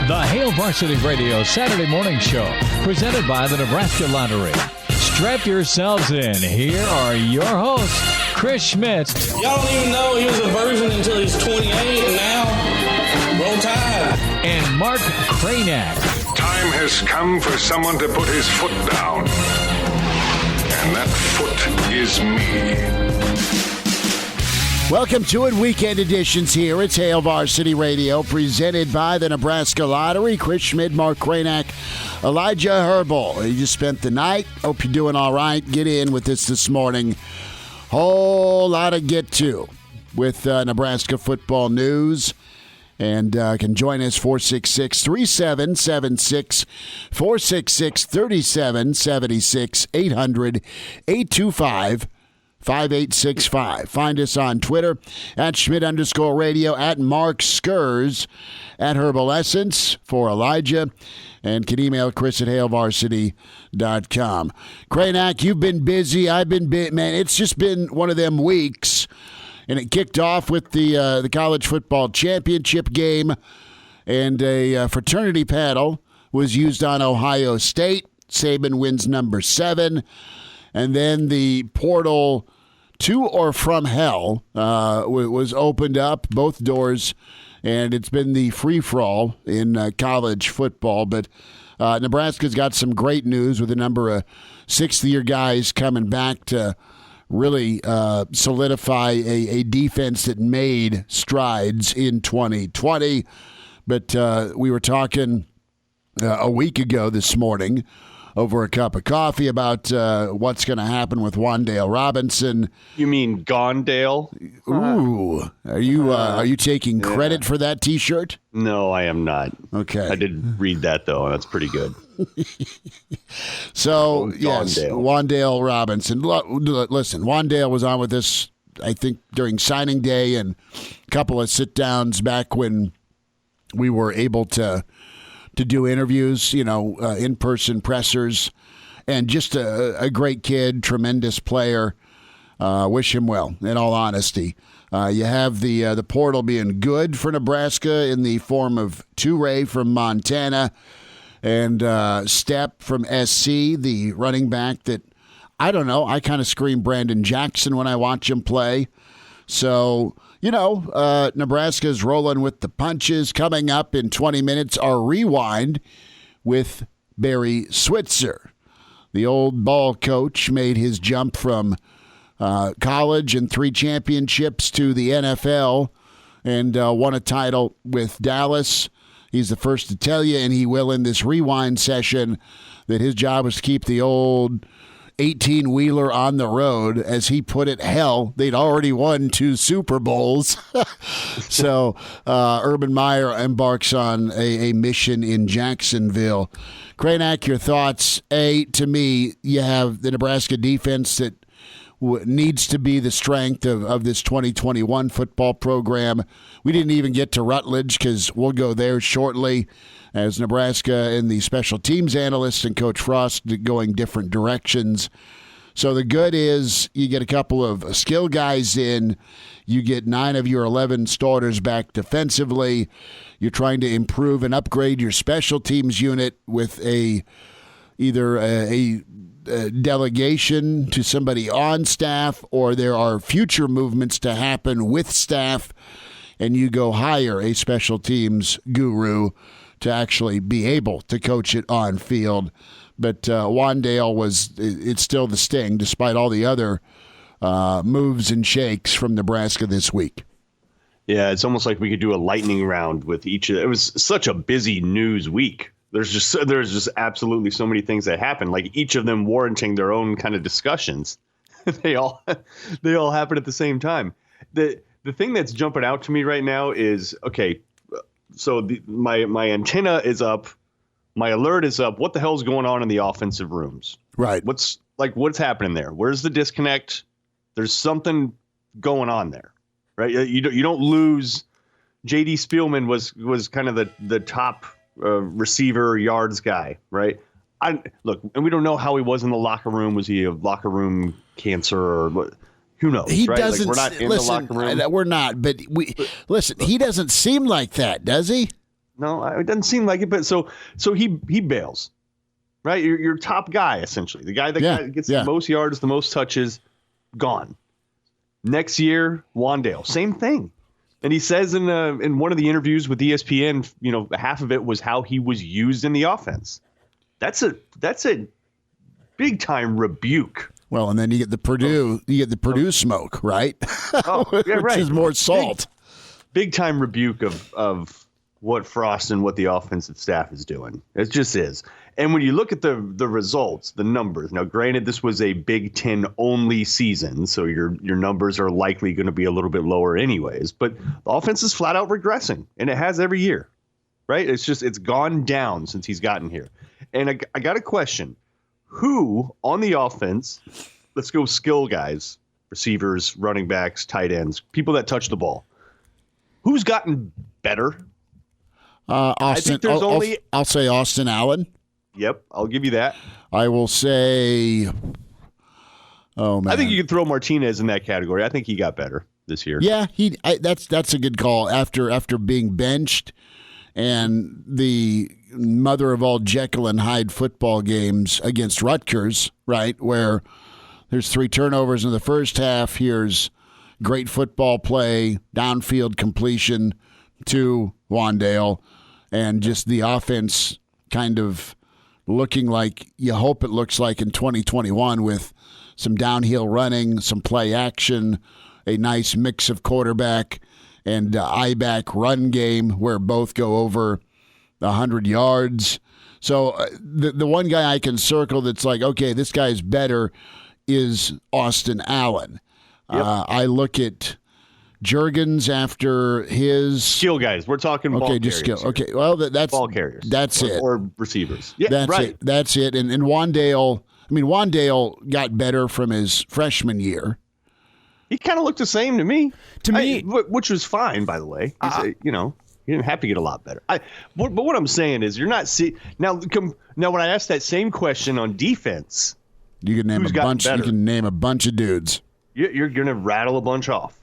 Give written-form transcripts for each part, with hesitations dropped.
The Hail Varsity Radio Saturday Morning Show, presented by the Nebraska Lottery. Strap yourselves in. Here are your hosts, Chris Schmidt. Y'all don't even know he was a virgin until he's 28, and now, roll tide. And Mark Cranack. Time has come for someone to put his foot down. And that foot is me. Welcome to it, weekend editions here. It's Hail Varsity Radio, presented by the Nebraska Lottery. Chris Schmidt, Mark Cranack, Elijah Herbal. You just spent the night. Hope you're doing all right. Get in with us this morning. Whole lot to get to with Nebraska football news. And can join us 466-3776, 466-3776, 800-825-5865. Find us on Twitter at Schmidt_radio, at Mark Skurs, at Herbal Essence for Elijah, and can email Chris at HailVarsity.com. Cranack, you've been busy. I've been busy. Man, it's just been one of them weeks. And it kicked off with the college football championship game, and a fraternity paddle was used on Ohio State. Saban wins number 7. And then the portal to or from hell was opened up, both doors, and it's been the free-for-all in college football. But Nebraska's got some great news with a number of sixth-year guys coming back to really solidify a defense that made strides in 2020. But we were talking a week ago this morning over a cup of coffee about what's going to happen with Wandale Robinson. You mean Gondale? Ooh, are you taking credit for that T-shirt? No, I am not. Okay, I did read that though, and that's pretty good. So yes, Wandale Robinson. Listen, Wandale was on with us, I think, during signing day and a couple of sit downs back when we were able to do interviews, in-person pressers, and just a great kid, tremendous player. Wish him well, in all honesty. You have the portal being good for Nebraska in the form of Toure from Montana and Stepp from SC, the running back that, I don't know, I kind of scream Brandon Jackson when I watch him play. So, Nebraska's rolling with the punches. Coming up in 20 minutes, our rewind with Barry Switzer. The old ball coach made his jump from college and 3 championships to the NFL and won a title with Dallas. He's the first to tell you, and he will in this rewind session, that his job was to keep the old 18-wheeler on the road. As he put it, hell, they'd already won 2 Super Bowls. So Urban Meyer embarks on a mission in Jacksonville. Cranack, your thoughts? To me, you have the Nebraska defense that needs to be the strength of this 2021 football program. We didn't even get to Rutledge because we'll go there shortly, as Nebraska and the special teams analysts and Coach Frost going different directions. So the good is you get a couple of skill guys in. You get 9 of your 11 starters back defensively. You're trying to improve and upgrade your special teams unit with either a delegation to somebody on staff, or there are future movements to happen with staff, and you go hire a special teams guru to actually be able to coach it on field. But Wandale it's still the sting, despite all the other moves and shakes from Nebraska this week. Yeah, it's almost like we could do a lightning round with each of them. It was such a busy news week. There's just absolutely so many things that happened, like each of them warranting their own kind of discussions. They all happen at the same time. The thing that's jumping out to me right now is, okay, so my antenna is up, my alert is up. What the hell's going on in the offensive rooms? Right. What's happening there? Where's the disconnect? There's something going on there, right? You don't lose. J.D. Spielman was kind of the top receiver yards guy, right? And we don't know how he was in the locker room. Was he a locker room cancer or what? Who knows? He right? doesn't. We're not in the locker room. We're not. But listen. He doesn't seem like that, does he? No, it doesn't seem like it. But so he bails, right? Your top guy, essentially, the guy that gets the most yards, the most touches, gone. Next year, Wandale, same thing. And he says in one of the interviews with ESPN, half of it was how he was used in the offense. That's a big time rebuke. Well, and then you get the Purdue smoke, right? Oh, yeah, right. Which is more salt. Big time rebuke of what Frost and what the offensive staff is doing. It just is. And when you look at the results, the numbers. Now, granted, this was a Big Ten only season, so your numbers are likely going to be a little bit lower anyways. But the offense is flat out regressing, and it has every year, right? It's gone down since he's gotten here. And I got a question. Who on the offense, let's go skill guys, receivers, running backs, tight ends, people that touch the ball, who's gotten better? Austin. I'll say Austin Allen. Yep, I'll give you that. I will say, oh man, I think you could throw Martinez in that category. I think he got better this year. Yeah, that's a good call. After being benched, and the mother of all Jekyll and Hyde football games against Rutgers, right, where there's 3 turnovers in the first half. Here's great football play, downfield completion to Wandale, and just the offense kind of looking like you hope it looks like in 2021 with some downhill running, some play action, a nice mix of quarterback and I-back run game where both go over 100 yards. So the one guy I can circle that's like, okay, this guy's better is Austin Allen. Yep. I look at Juergens after his skill guys. We're talking ball just skill. Here. Okay, well that's ball carriers. That's it. Or receivers. Yeah, that's right. it. That's it. And Wandale. I mean, Wandale got better from his freshman year. He kind of looked the same to me. Which was fine, by the way. He didn't have to get a lot better. But what I'm saying is, you're not seeing now. When I asked that same question on defense, you can name a bunch. You can name a bunch of dudes. You're going to rattle a bunch off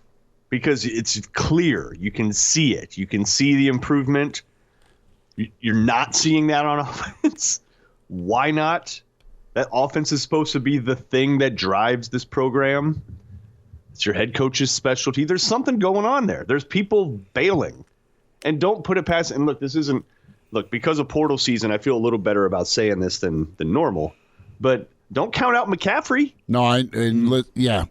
because it's clear. You can see it. You can see the improvement. You're not seeing that on offense. Why not? That offense is supposed to be the thing that drives this program. It's your head coach's specialty. There's something going on there. There's people bailing. And don't put it past. And look, because of portal season, I feel a little better about saying this than normal. But don't count out McCaffrey. No,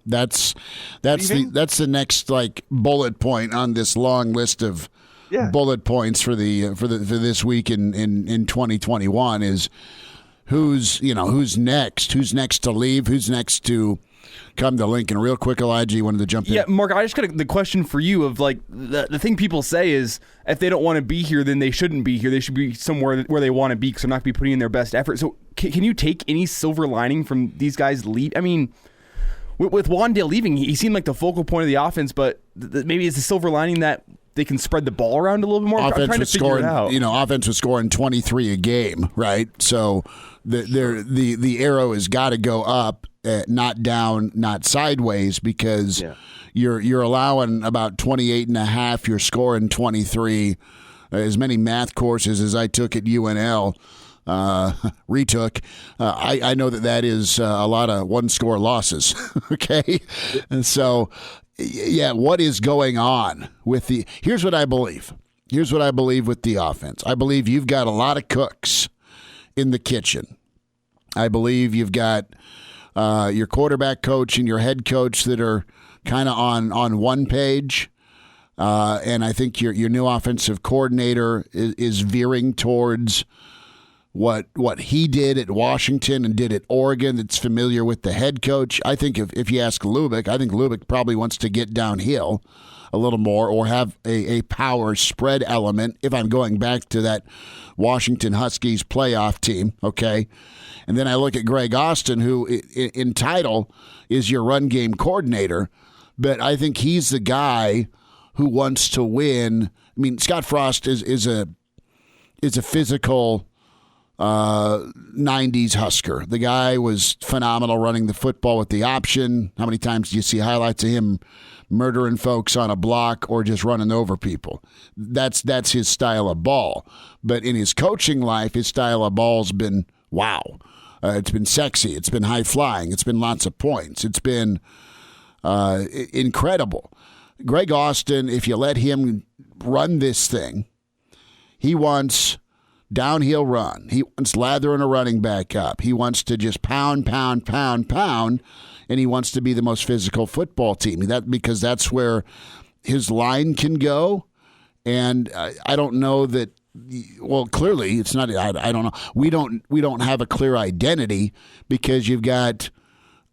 that's the next bullet point on this long list of bullet points for this week in 2021 is who's next? Who's next to leave? Who's next to come to Lincoln? Real quick, Elijah, you wanted to jump in? Yeah, Mark, I just got the question for you of the thing people say is if they don't want to be here, then they shouldn't be here. They should be somewhere where they want to be because they're not going to be putting in their best effort. So can you take any silver lining from these guys leave? I mean, with Wandale leaving, he seemed like the focal point of the offense, but maybe it's a silver lining that they can spread the ball around a little bit more. I'm trying to figure it out. Offense was scoring 23 a game, right? So the arrow has got to go up. Not down, not sideways, because you're allowing about 28.5. You're scoring 23. As many math courses as I took at UNL, retook. I know that is a lot of one-score losses. Okay, and so what is going on with the? Here's what I believe. Here's what I believe with the offense. I believe you've got a lot of cooks in the kitchen. I believe you've got your quarterback coach and your head coach that are kind of on one page. And I think your new offensive coordinator is veering towards what he did at Washington and did at Oregon that's familiar with the head coach. I think if you ask Lubick, I think Lubick probably wants to get downhill a little more or have a power spread element if I'm going back to that Washington Huskies playoff team, okay? And then I look at Greg Austin, who in title is your run game coordinator, but I think he's the guy who wants to win. I mean, Scott Frost is a physical 90s Husker. The guy was phenomenal running the football with the option. How many times do you see highlights of him murdering folks on a block or just running over people? That's his style of ball. But in his coaching life, his style of ball's been wow. It's been sexy. It's been high flying. It's been lots of points. It's been incredible. Greg Austin, if you let him run this thing, he wants downhill run. He wants lathering a running back up. He wants to just pound, and he wants to be the most physical football team. Because that's where his line can go. And I don't know that. Well, clearly it's not. I don't know. We don't have a clear identity because you've got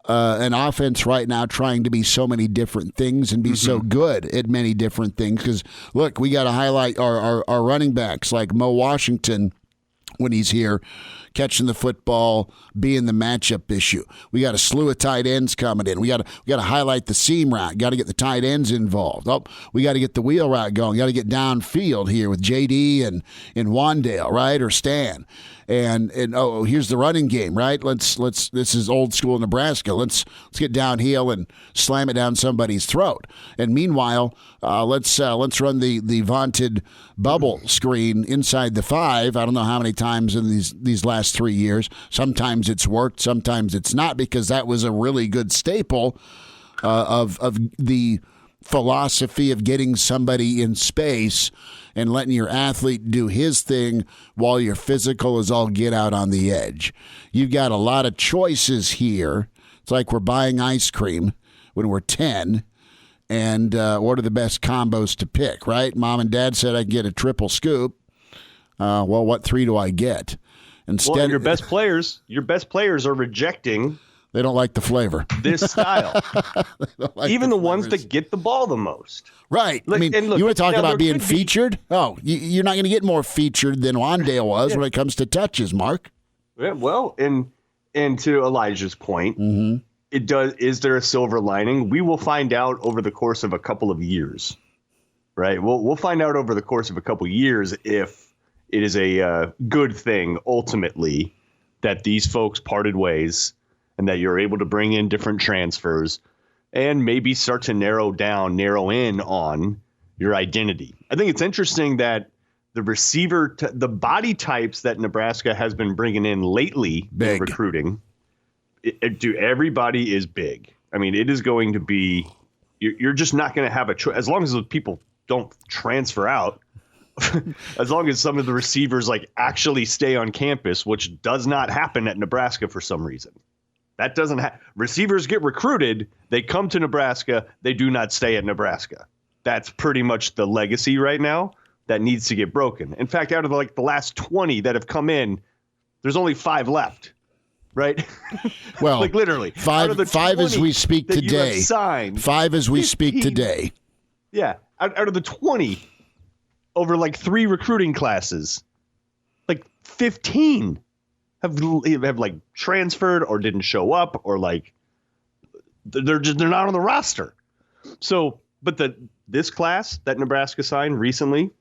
an offense right now trying to be so many different things and be so good at many different things. Because, look, we got to highlight our running backs like Mo Washington when he's here, catching the football, being the matchup issue. We got a slew of tight ends coming in. We got to highlight the seam route. Got to get the tight ends involved. Oh, we got to get the wheel route going. Got to get downfield here with JD and Wandale, right, or Stan. And here's the running game, right? Let's this is old school Nebraska. Let's get downhill and slam it down somebody's throat. And meanwhile, let's run the vaunted bubble screen inside the 5. I don't know how many times in these last 3 years. Sometimes it's worked, sometimes it's not, because that was a really good staple of the philosophy of getting somebody in space and letting your athlete do his thing while your physical is all get out on the edge. You've got a lot of choices here. It's like we're buying ice cream when we're 10, and what are the best combos to pick, right? Mom and Dad said I can get a triple scoop. Well, what 3 do I get? Instead, your best players are rejecting. They don't like the flavor. This style. Like even the ones that get the ball the most. Right. I mean, you want to talk about being featured? Oh, you're not going to get more featured than Wandale was when it comes to touches, Mark. Yeah, well, and to Elijah's point, is there a silver lining? We will find out over the course of a couple of years, right? We'll find out over the course of a couple of years if it is a good thing ultimately that these folks parted ways and that you're able to bring in different transfers and maybe start to narrow in on your identity. I think it's interesting that the receiver, the body types that Nebraska has been bringing in lately in recruiting, everybody is big. I mean, it is going to be, you're just not going to have a choice. As long as those people don't transfer out, as long as some of the receivers like actually stay on campus, which does not happen at Nebraska for some reason. That doesn't happen. Receivers get recruited. They come to Nebraska. They do not stay at Nebraska. That's pretty much the legacy right now that needs to get broken. In fact, out of the last 20 that have come in, there's only 5 left, right? Well, like literally 5 as we speak today. 5 as we speak today. Yeah, out of the 20 over 3 recruiting classes, 15 have transferred or didn't show up or they're not on the roster. So, but this class that Nebraska signed recently,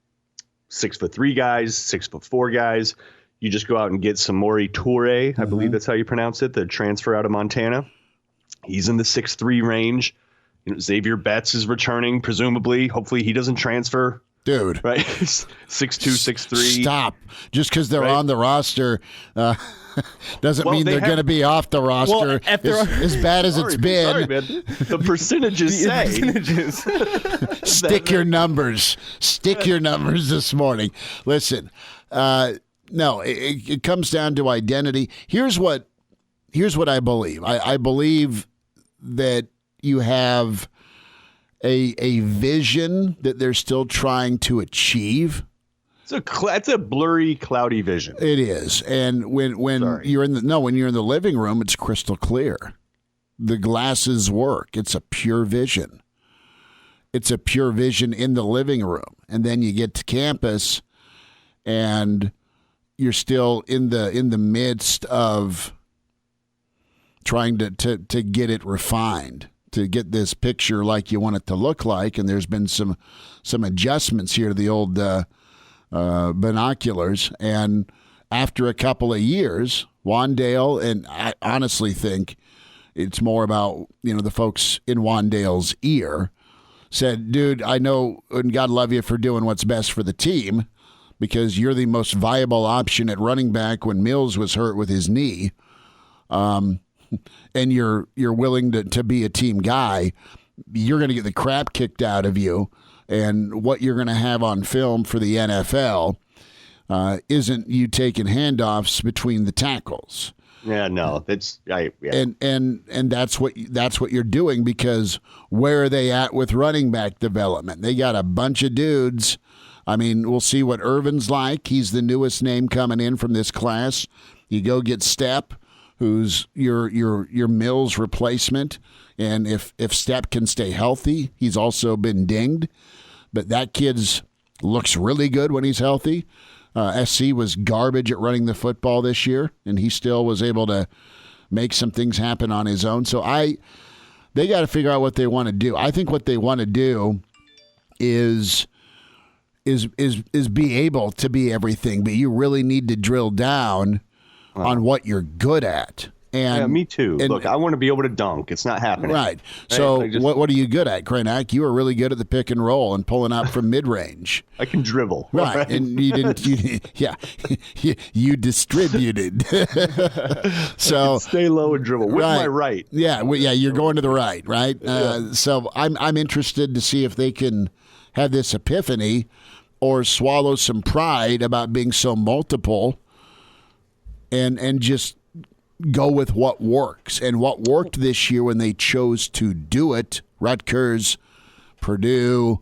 6'3" guys, 6'4" guys. You just go out and get Samori Toure, I believe that's how you pronounce it, the transfer out of Montana. He's in the 6'3" range. Xavier Betts is returning, presumably. Hopefully he doesn't transfer. Dude. Right? 6'2", 6'3". Stop. Just because they're on the roster doesn't mean they're going to be off the roster as bad as it's been. Sorry, man. The percentages Stick your numbers. Stick your numbers this morning. Listen, no, it comes down to identity. Here's what I believe. I believe that you have a vision that they're still trying to achieve. It's a blurry, cloudy vision. It is, and when you're in the living room, it's crystal clear. The glasses work. It's a pure vision. It's a pure vision in the living room, and then you get to campus, and you're still in the midst of trying to get it refined, to get this picture like you want it to look like. And there's been some adjustments here to the old binoculars. And after a couple of years, Wandale, and I honestly think it's more about, the folks in Wandale's ear, said, dude, I know, and God love you for doing what's best for the team, because you're the most viable option at running back when Mills was hurt with his knee, and you're willing to be a team guy. You're going to get the crap kicked out of you, and what you're going to have on film for the NFL isn't you taking handoffs between the tackles. Yeah, no, yeah. And that's what you're doing, because where are they at with running back development? They got a bunch of dudes. I mean, we'll see what Irvin's like. He's the newest name coming in from this class. You go get Stepp, who's your Mills replacement, and if Stepp can stay healthy, he's also been dinged, but that kid's looks really good when he's healthy. SC was garbage at running the football this year, and he still was able to make some things happen on his own. So they got to figure out what they want to do. I think what they want to do is be able to be everything, but you really need to drill down on what you're good at. And, yeah, me too. Look, I want to be able to dunk. It's not happening. Right. So what are you good at, Krenak? You were really good at the pick and roll and pulling up from mid-range. I can dribble. Right. And you didn't. You distributed. So stay low and dribble with my right. Yeah. You're going to the right. Right. So I'm interested to see if they can have this epiphany or swallow some pride about being so multiple and just go with what works. And what worked this year when they chose to do it, Rutgers, Purdue,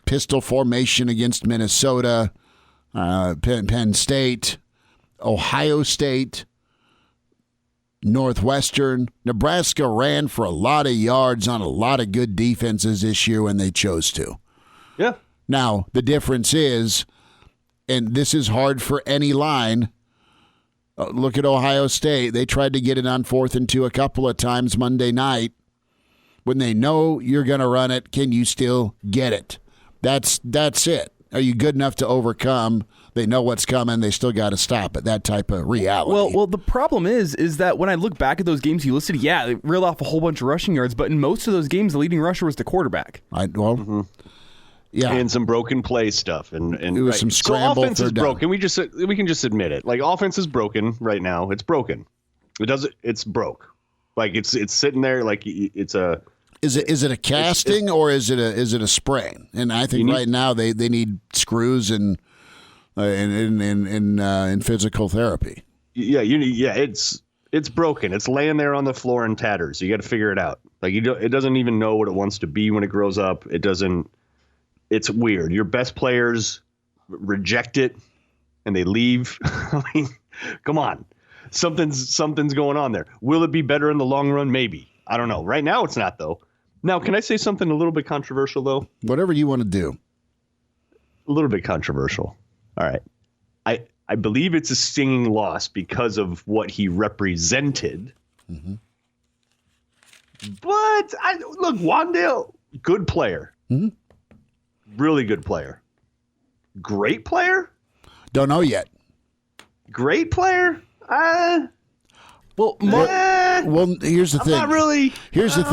pistol formation against Minnesota, Penn State, Ohio State, Northwestern. Nebraska ran for a lot of yards on a lot of good defenses this year when they chose to. Yeah. Now, the difference is, and this is hard for any line, look at Ohio State. They tried to get it on 4th and 2 a couple of times Monday night. When they know you're going to run it, can you still get it? That's it. Are you good enough to overcome? They know what's coming. They still got to stop it. That type of reality. Well, the problem is that when I look back at those games you listed, they reeled off a whole bunch of rushing yards, but in most of those games, the leading rusher was the quarterback. Yeah, and some broken play stuff, and it was some scramble. So offense is broken. We can just admit it. Like, offense is broken right now. It's broken. It's broke. Like, it's sitting there like it's a. Is it a casting or is it a sprain? And I think right now they need screws and physical therapy. Yeah, it's broken. It's laying there on the floor in tatters. You got to figure it out. Like, it doesn't even know what it wants to be when it grows up. It doesn't. It's weird. Your best players reject it and they leave. I mean, come on. Something's going on there. Will it be better in the long run? Maybe. I don't know. Right now, it's not, though. Now, can I say something a little bit controversial, though? Whatever you want to do. A little bit controversial. All right. I believe it's a stinging loss because of what he represented. Mm-hmm. But, look, Wandale, good player. Mm-hmm. Really good player. Great player? Don't know yet. Great player? Well, here's the thing. Not really. Here's the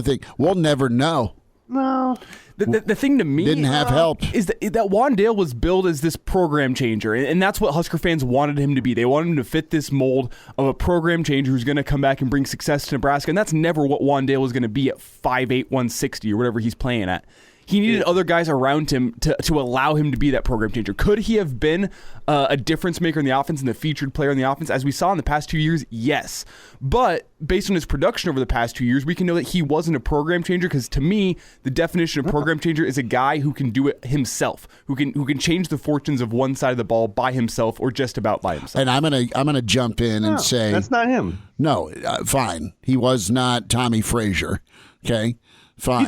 thing. We'll never know. No. The thing to me didn't have help is that Wandale was billed as this program changer, and that's what Husker fans wanted him to be. They wanted him to fit this mold of a program changer who's going to come back and bring success to Nebraska, and that's never what Wandale was going to be at 5'8", 160 or whatever he's playing at. He needed other guys around him to allow him to be that program changer. Could he have been a difference maker in the offense and the featured player in the offense, as we saw in the past 2 years? Yes. But based on his production over the past 2 years, we can know that he wasn't a program changer, because to me, the definition of program changer is a guy who can do it himself, who can change the fortunes of one side of the ball by himself or just about by himself. And I'm gonna jump in and say that's not him. No, fine. He was not Tommy Frazier. Okay. Fine. He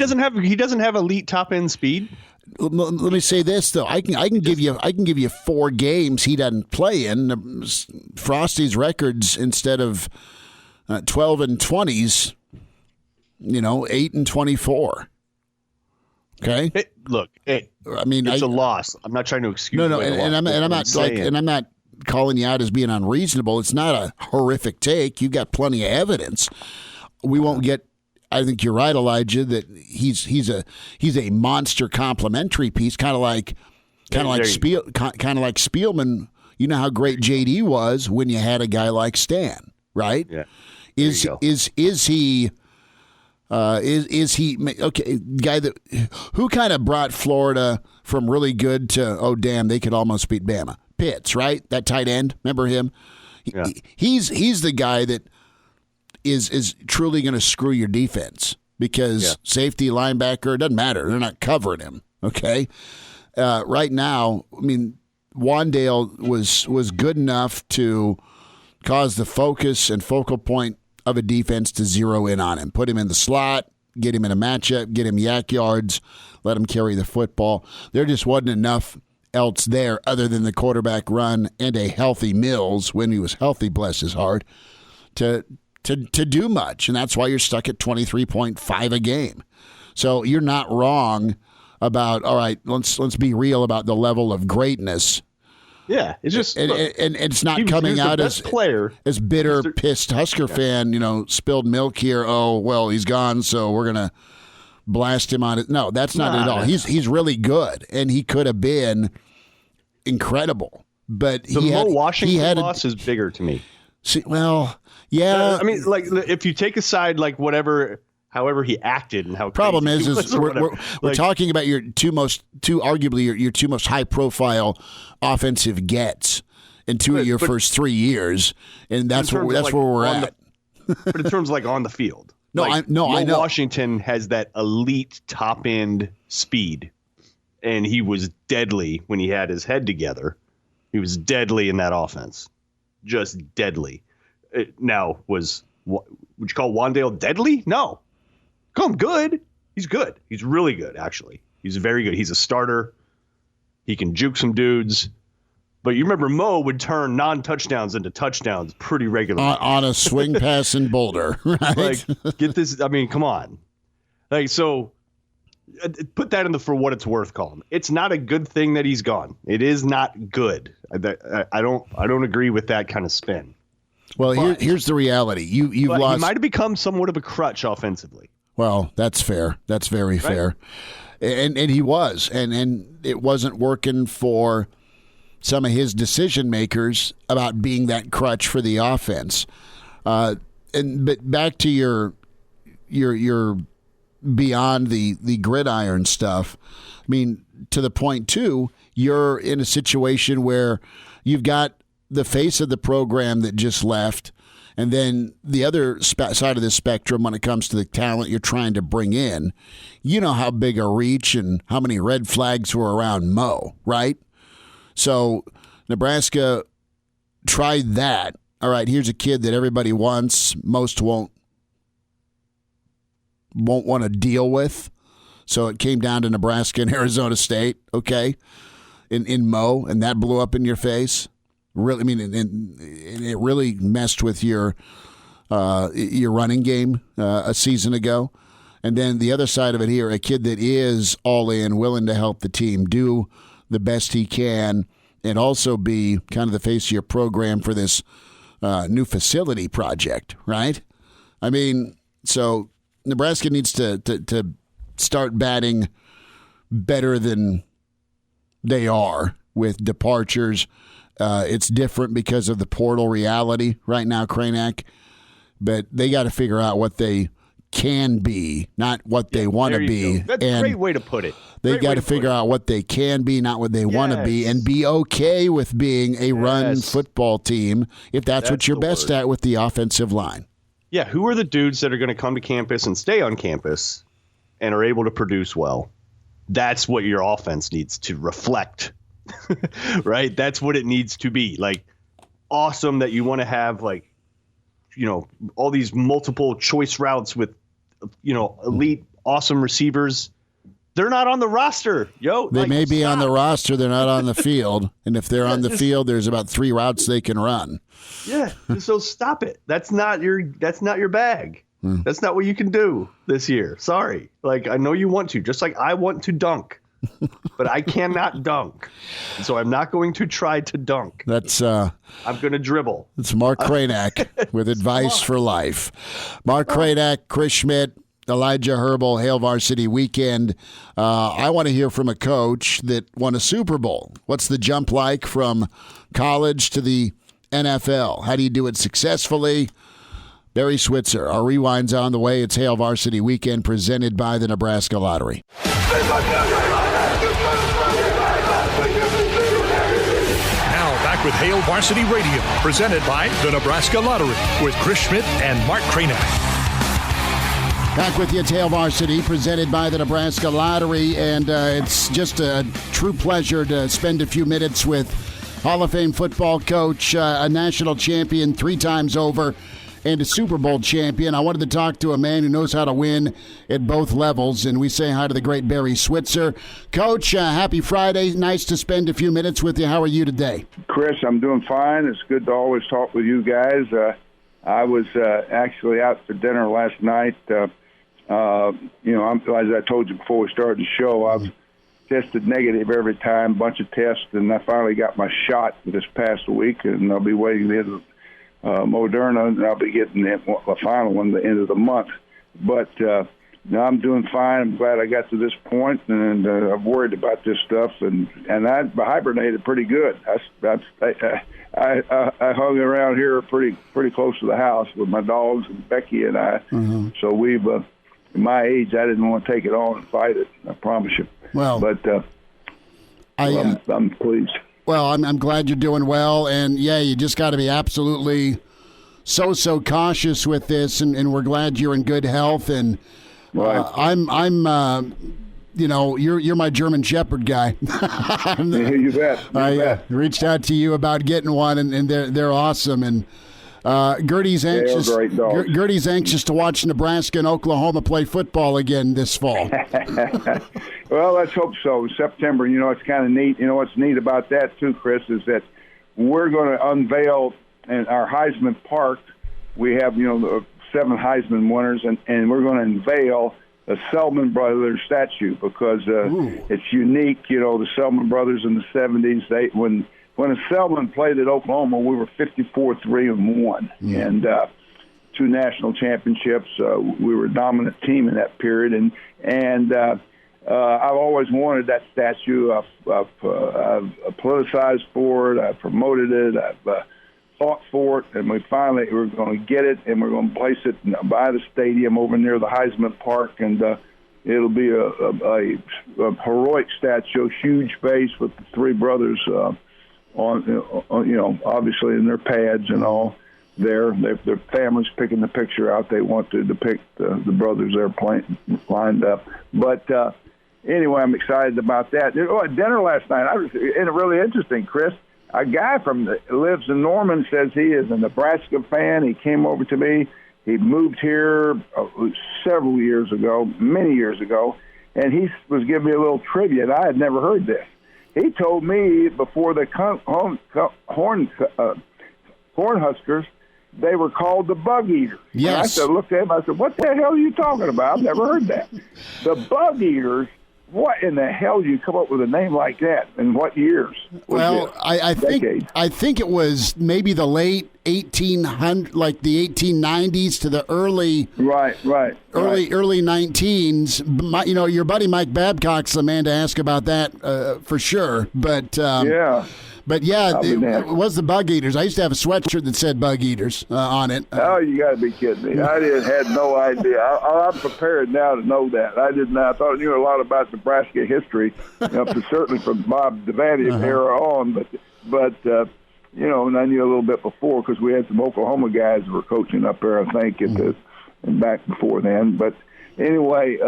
doesn't have elite top end speed. Let me say this though. I can give you 4 games he doesn't play in. Frosty's records, instead of 12 and 20s, 8 and 24. Okay. I mean, it's a loss. I'm not trying to excuse. No, and I'm not calling you out as being unreasonable. It's not a horrific take. You've got plenty of evidence. We won't get. I think you're right, Elijah, that he's a monster complimentary piece, kind of like Spielman. You know how great JD was when you had a guy like Stan, right? Yeah. Is he? Is he okay? Guy who kind of brought Florida from really good to, oh damn, they could almost beat Bama. Pitts, right? That tight end, remember him? Yeah. He's the guy that is truly going to screw your defense because safety, linebacker, it doesn't matter. They're not covering him. Okay, right now, I mean, Wandale was good enough to cause the focus and focal point of a defense to zero in on him. Put him in the slot, get him in a matchup, get him yak yards, let him carry the football. There just wasn't enough else there other than the quarterback run and a healthy Mills, when he was healthy, bless his heart, to do much. And that's why you're stuck at 23.5 a game. So you're not wrong about, all right, let's be real about the level of greatness. Yeah, it's just and it's not coming out as bitter, pissed Husker fan. Spilled milk here. Oh well, he's gone, so we're gonna blast him on it. No, that's not it at all. He's really good, and he could have been incredible. But the Mo Washington loss is bigger to me. See, well, yeah. I mean, like if you take aside like however he acted and how problem is we're talking about your arguably your two most high profile offensive gets in two of your first 3 years, and that's where we're at. But in terms of like on the field, I know. Washington has that elite top end speed, and he was deadly when he had his head together. He was deadly in that offense, just deadly. Now, would you call Wandale deadly? No. Call him good. He's good. He's really good, actually. He's very good. He's a starter. He can juke some dudes. But you remember Mo would turn non-touchdowns into touchdowns pretty regularly. On a swing pass in Boulder, right? Like, get this. I mean, come on. Like, so put that in the for what it's worth column. It's not a good thing that he's gone. It is not good. I don't agree with that kind of spin. Well, here's the reality. You've lost. He might have become somewhat of a crutch offensively. Well, that's fair. That's very fair. And he was. And it wasn't working for some of his decision makers about being that crutch for the offense. But back to your beyond the gridiron stuff. I mean, to the point too, you're in a situation where you've got the face of the program that just left, and then the other side of the spectrum when it comes to the talent you're trying to bring in. You know how big a reach and how many red flags were around Mo, right? So Nebraska tried that. All right, here's a kid that everybody wants, most won't want to deal with. So it came down to Nebraska and Arizona State, okay, in Mo, and that blew up in your face. Really, I mean, and it really messed with your running game a season ago. And then the other side of it here, a kid that is all in, willing to help the team do the best he can, and also be kind of the face of your program for this new facility project, right? I mean, so Nebraska needs to start batting better than they are with departures. It's different because of the portal reality right now, Kranak. But they got to figure out what they can be, not what they want to be. That's a great way to put it. They got to figure out what they can be, not what they want to be, and be okay with being a run football team if that's what you're best at with the offensive line. Yeah, who are the dudes that are going to come to campus and stay on campus and are able to produce well? That's what your offense needs to reflect. Right? That's what it needs to be. Like, awesome that you want to have, like, all these multiple choice routes with, elite, awesome receivers. They're not on the roster, yo. They may be on the roster. They're not on the field. And if they're on the field, there's about 3 routes they can run. Yeah. So stop it. That's not your bag. That's not what you can do this year. Sorry. Like, I know you want to, just like I want to dunk, but I cannot dunk. So I'm not going to try to dunk. That's I'm going to dribble. It's Mark Cranack with advice for life. Mark Cranack, Chris Schmidt, Elijah Herbal, Hail Varsity Weekend. I want to hear from a coach that won a Super Bowl. What's the jump like from college to the NFL? How do you do it successfully? Barry Switzer, our rewind's on the way. It's Hail Varsity Weekend presented by the Nebraska Lottery. Now back with Hail Varsity Radio, presented by the Nebraska Lottery with Chris Schmidt and Mark Cranack. Back with you, Hail Varsity, presented by the Nebraska Lottery, and it's just a true pleasure to spend a few minutes with Hall of Fame football coach, a national champion 3 times over, and a Super Bowl champion. I wanted to talk to a man who knows how to win at both levels, and we say hi to the great Barry Switzer. Coach, happy Friday. Nice to spend a few minutes with you. How are you today? Chris, I'm doing fine. It's good to always talk with you guys. I was actually out for dinner last night. As I told you before we started the show, I've tested negative every time, bunch of tests, and I finally got my shot this past week, and I'll be waiting to hit Moderna, and I'll be getting the final one at the end of the month. But now I'm doing fine. I'm glad I got to this point, and I'm worried about this stuff. And I hibernated pretty good. I hung around here pretty close to the house with my dogs and Becky and I. Mm-hmm. So we've, at my age, I didn't want to take it on and fight it. I promise you. Well, but I'm pleased. Well, I'm glad you're doing well, and yeah, you just got to be absolutely so cautious with this, and we're glad you're in good health. And I'm you're my German Shepherd guy. You bet. I reached out to you about getting one, and they're awesome. And Gertie's anxious. Gertie's anxious to watch Nebraska and Oklahoma play football again this fall. Well, let's hope so. September, it's kind of neat. What's neat about that too, Chris, is that we're going to unveil in our Heisman Park. We have the 7 Heisman winners, and we're going to unveil a Selman Brothers statue because it's unique. The Selman Brothers in the 70s, when a Selman played at Oklahoma, we were 54-3-1, and 2 national championships. We were a dominant team in that period, and I've always wanted that statue. I've politicized for it. I've promoted it. I've fought for it, and we're going to get it, and we're going to place it by the stadium over near the Heisman Park, and it'll be a heroic statue, huge face with the 3 brothers on obviously in their pads and all. Their families picking the picture out. They want to depict the brothers there lined up. But anyway, I'm excited about that. At dinner last night, I was really interesting, Chris. A guy lives in Norman says he is a Nebraska fan. He came over to me. He moved here several years ago, many years ago, and he was giving me a little trivia, and I had never heard this. He told me before the Cornhuskers, they were called the Bug Eaters. Yes. And I looked at him. I said, "What the hell are you talking about? I've never heard that." The Bug Eaters. What in the hell did you come up with a name like that? In what years? Well, I think it was maybe the late 1800, like the 1890s to the early 19s. Your buddy Mike Babcock's the man to ask about that for sure. But it was the Bug Eaters. I used to have a sweatshirt that said Bug Eaters on it. Oh, you got to be kidding me! I had no idea. I'm prepared now to know that. I didn't. I thought I knew a lot about Nebraska history, certainly from Bob Devaney's era on. But and I knew a little bit before because we had some Oklahoma guys that were coaching up there. I think and back before then. But anyway,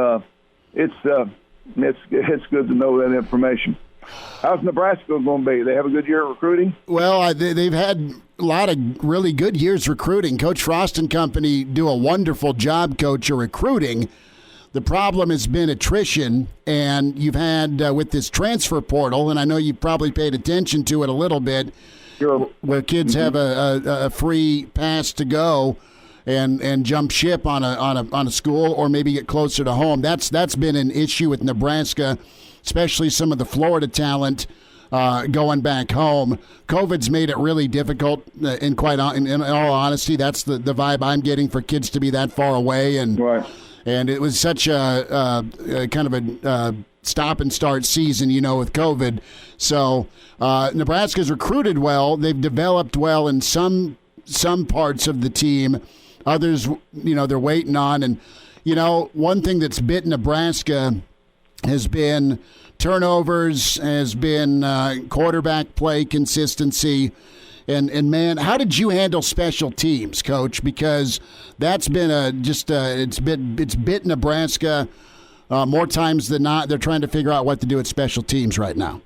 it's good to know that information. How's Nebraska going to be? They have a good year at recruiting? Well, they've had a lot of really good years recruiting. Coach Frost and company do a wonderful job, Coach, of recruiting. The problem has been attrition, and you've had with this transfer portal, and I know you've probably paid attention to it a little bit, sure, where kids have a free pass to go. and jump ship on a school, or maybe get closer to home. That's been an issue with Nebraska, especially some of the Florida talent going back home. COVID's made it really difficult. In all honesty, that's the vibe I'm getting for kids to be that far away, and Right. and it was such a kind of a stop and start season, with COVID. So Nebraska's recruited well. They've developed well in some parts of the team. Others, they're waiting on. And, one thing that's bit Nebraska has been turnovers, has been quarterback play consistency. And man, how did you handle special teams, Coach? Because that's been it's bit Nebraska more times than not. They're trying to figure out what to do at special teams right now.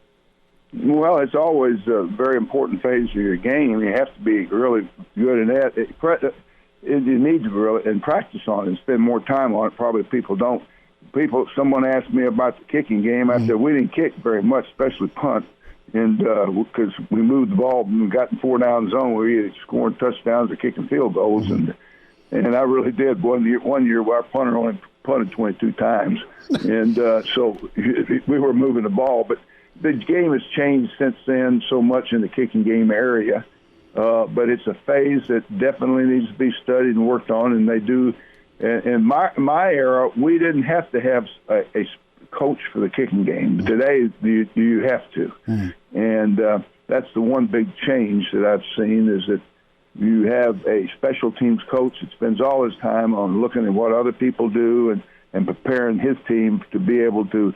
Well, it's always a very important phase of your game. You have to be really good in that. You need to really and practice on it and spend more time on it. Probably people don't. Someone asked me about the kicking game. I said we didn't kick very much, especially punt, and because we moved the ball and we got in 4-down zone, we were either scoring touchdowns or kicking field goals, and I really did. One year, our punter only punted 22 times, and so we were moving the ball, but the game has changed since then so much in the kicking game area. But it's a phase that definitely needs to be studied and worked on, and they do. In my era, we didn't have to have a coach for the kicking game. Today, you have to. And that's the one big change that I've seen is that you have a special teams coach that spends all his time on looking at what other people do and preparing his team to be able to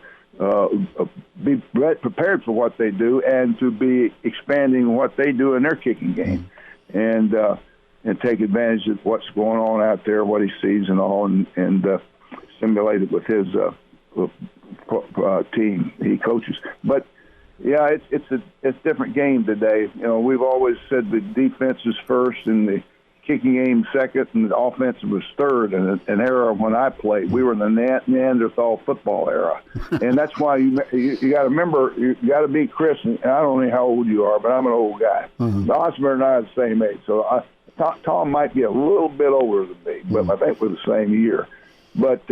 be prepared for what they do and to be expanding what they do in their kicking game, and take advantage of what's going on out there, what he sees and all, and simulate it with his team he coaches. But yeah, it's a different game today. We've always said the defense is first and the kicking game second, and the offense was third. In an era when I played, we were in the Neanderthal football era, and that's why you got to remember, you got to be Chris. And I don't know how old you are, but I'm an old guy. Osborne and I are the same age, so Tom might be a little bit older than me, but I think we're the same year. But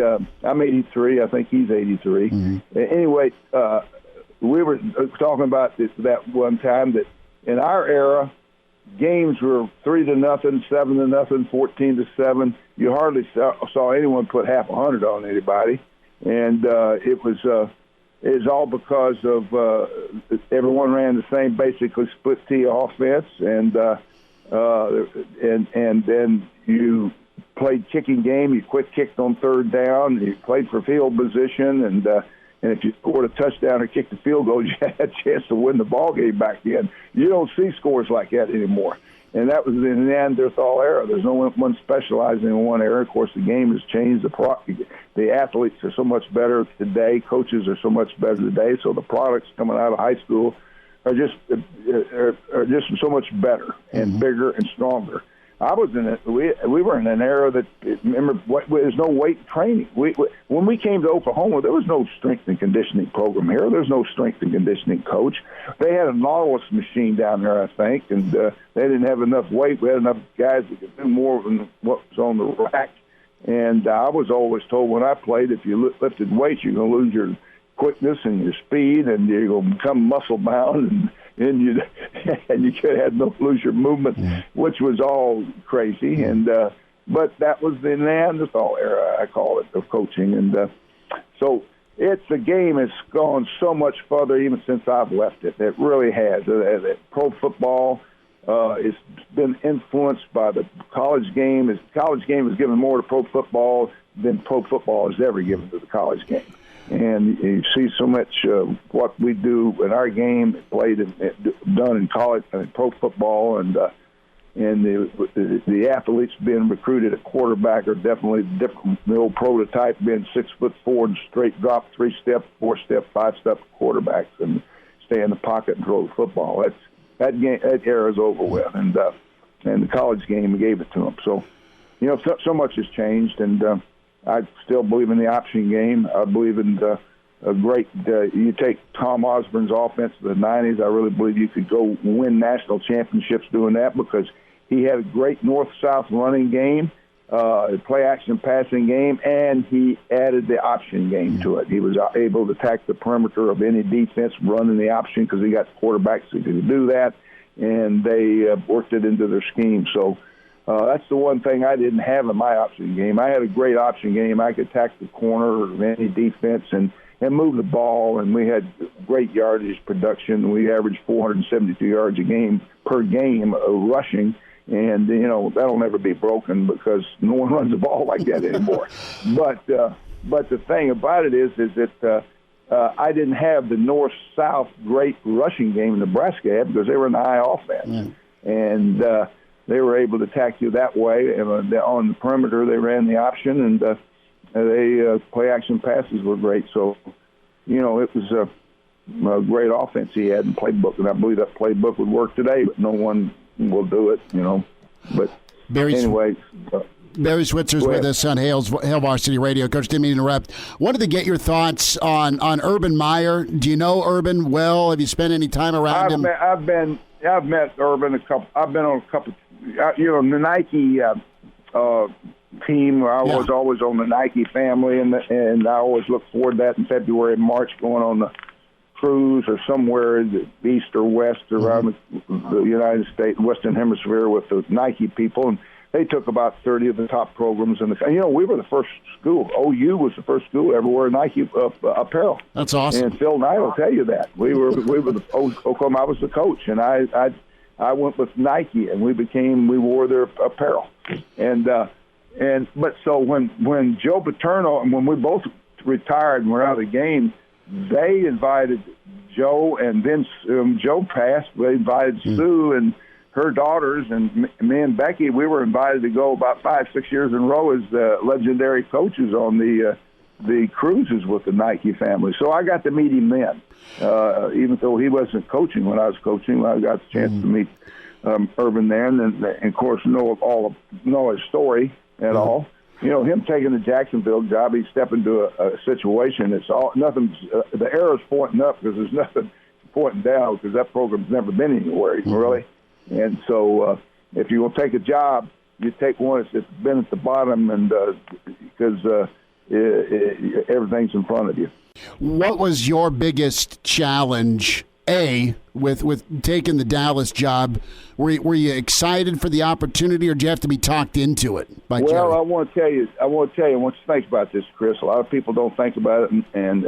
I'm 83. I think he's 83. Anyway, we were talking about that one time that in our era, games were 3-0, 7-0, 14-7. You hardly saw anyone put half 100 on anybody, and it was all because of everyone ran the same basically split tee offense, and then you played kicking game. You quick kicked on third down. You played for field position, and if you scored a touchdown or kicked a field goal, you had a chance to win the ball game back then. You don't see scores like that anymore. And that was in the Neanderthal era. There's no one specializing in one area. Of course, the game has changed. The athletes are so much better today. Coaches are so much better today. So the products coming out of high school are just so much better and bigger and stronger. I was in it. We were in an era that, remember, there's no weight training. When we came to Oklahoma, there was no strength and conditioning program here. There's no strength and conditioning coach. They had a Nautilus machine down there, I think, and they didn't have enough weight. We had enough guys that could do more than what was on the rack. And I was always told when I played, if you lifted weights, you're going to lose your quickness and your speed, and you're going to become muscle bound, and you could lose your movement, which was all crazy. And but that was the Neanderthal era, I call it, of coaching. And so the game has gone so much further even since I've left it. It really has. Pro football it's been influenced by the college game. The college game has given more to pro football than pro football has ever given to the college game. And you see so much what we do in our game played and done in college and pro football, and the athletes being recruited at quarterback are definitely different. The old prototype being 6'4" and straight drop, 3-step, 4-step, 5-step quarterbacks and stay in the pocket and throw the football. That era is over with, and the college game gave it to them. So, so much has changed, and I still believe in the option game. I believe in a great you take Tom Osborne's offense of the 90s, I really believe you could go win national championships doing that because he had a great north-south running game, play action passing game, and he added the option game to it. He was able to attack the perimeter of any defense running the option because he got quarterbacks who could do that, and they worked it into their scheme. So that's the one thing I didn't have in my option game. I had a great option game. I could attack the corner of any defense and move the ball, and we had great yardage production. We averaged 472 yards a game per game rushing. And, that'll never be broken because no one runs the ball like that anymore. But the thing about it is that I didn't have the north-south great rushing game Nebraska had because they were in the high offense. And they were able to attack you that way. And on the perimeter, they ran the option, and they play-action passes were great. So, it was a great offense he had in playbook. And I believe that playbook would work today, but no one will do it, But anyway, Barry Switzer's with us on Hail Varsity Radio. Coach, didn't mean to interrupt. Wanted to get your thoughts on Urban Meyer. Do you know Urban well? Have you spent any time around him? I've met Urban a couple. I've been on a couple. The Nike team. I was always on the Nike family, and I always look forward to that in February and March, going on the cruise or somewhere east or west around the United States, Western Hemisphere with the Nike people, and they took about 30 of the top programs in the. We were the first school. OU was the first school ever wear Nike apparel. That's awesome. And Phil Knight will tell you that we were the Oklahoma. I was the coach, and I went with Nike, and we wore their apparel, but so when Joe Paterno and when we both retired and were out of the game. They invited Joe, and then Joe passed. They invited Sue and her daughters, and me and Becky. We were invited to go about 5-6 years in a row as legendary coaches on the cruises with the Nike family. So I got to meet him then, even though he wasn't coaching when I was coaching. I got the chance to meet Urban there, and of course know his story at all. Him taking the Jacksonville job, he stepped into a situation. It's all nothing. The arrow's pointing up because there's nothing pointing down because that program's never been anywhere really. And so, if you will take a job, you take one that's been at the bottom, and because everything's in front of you. What was your biggest challenge? With taking the Dallas job, were you excited for the opportunity, or did you have to be talked into it by Jerry? Well, I want to tell you. I want you to think about this, Chris. A lot of people don't think about it, and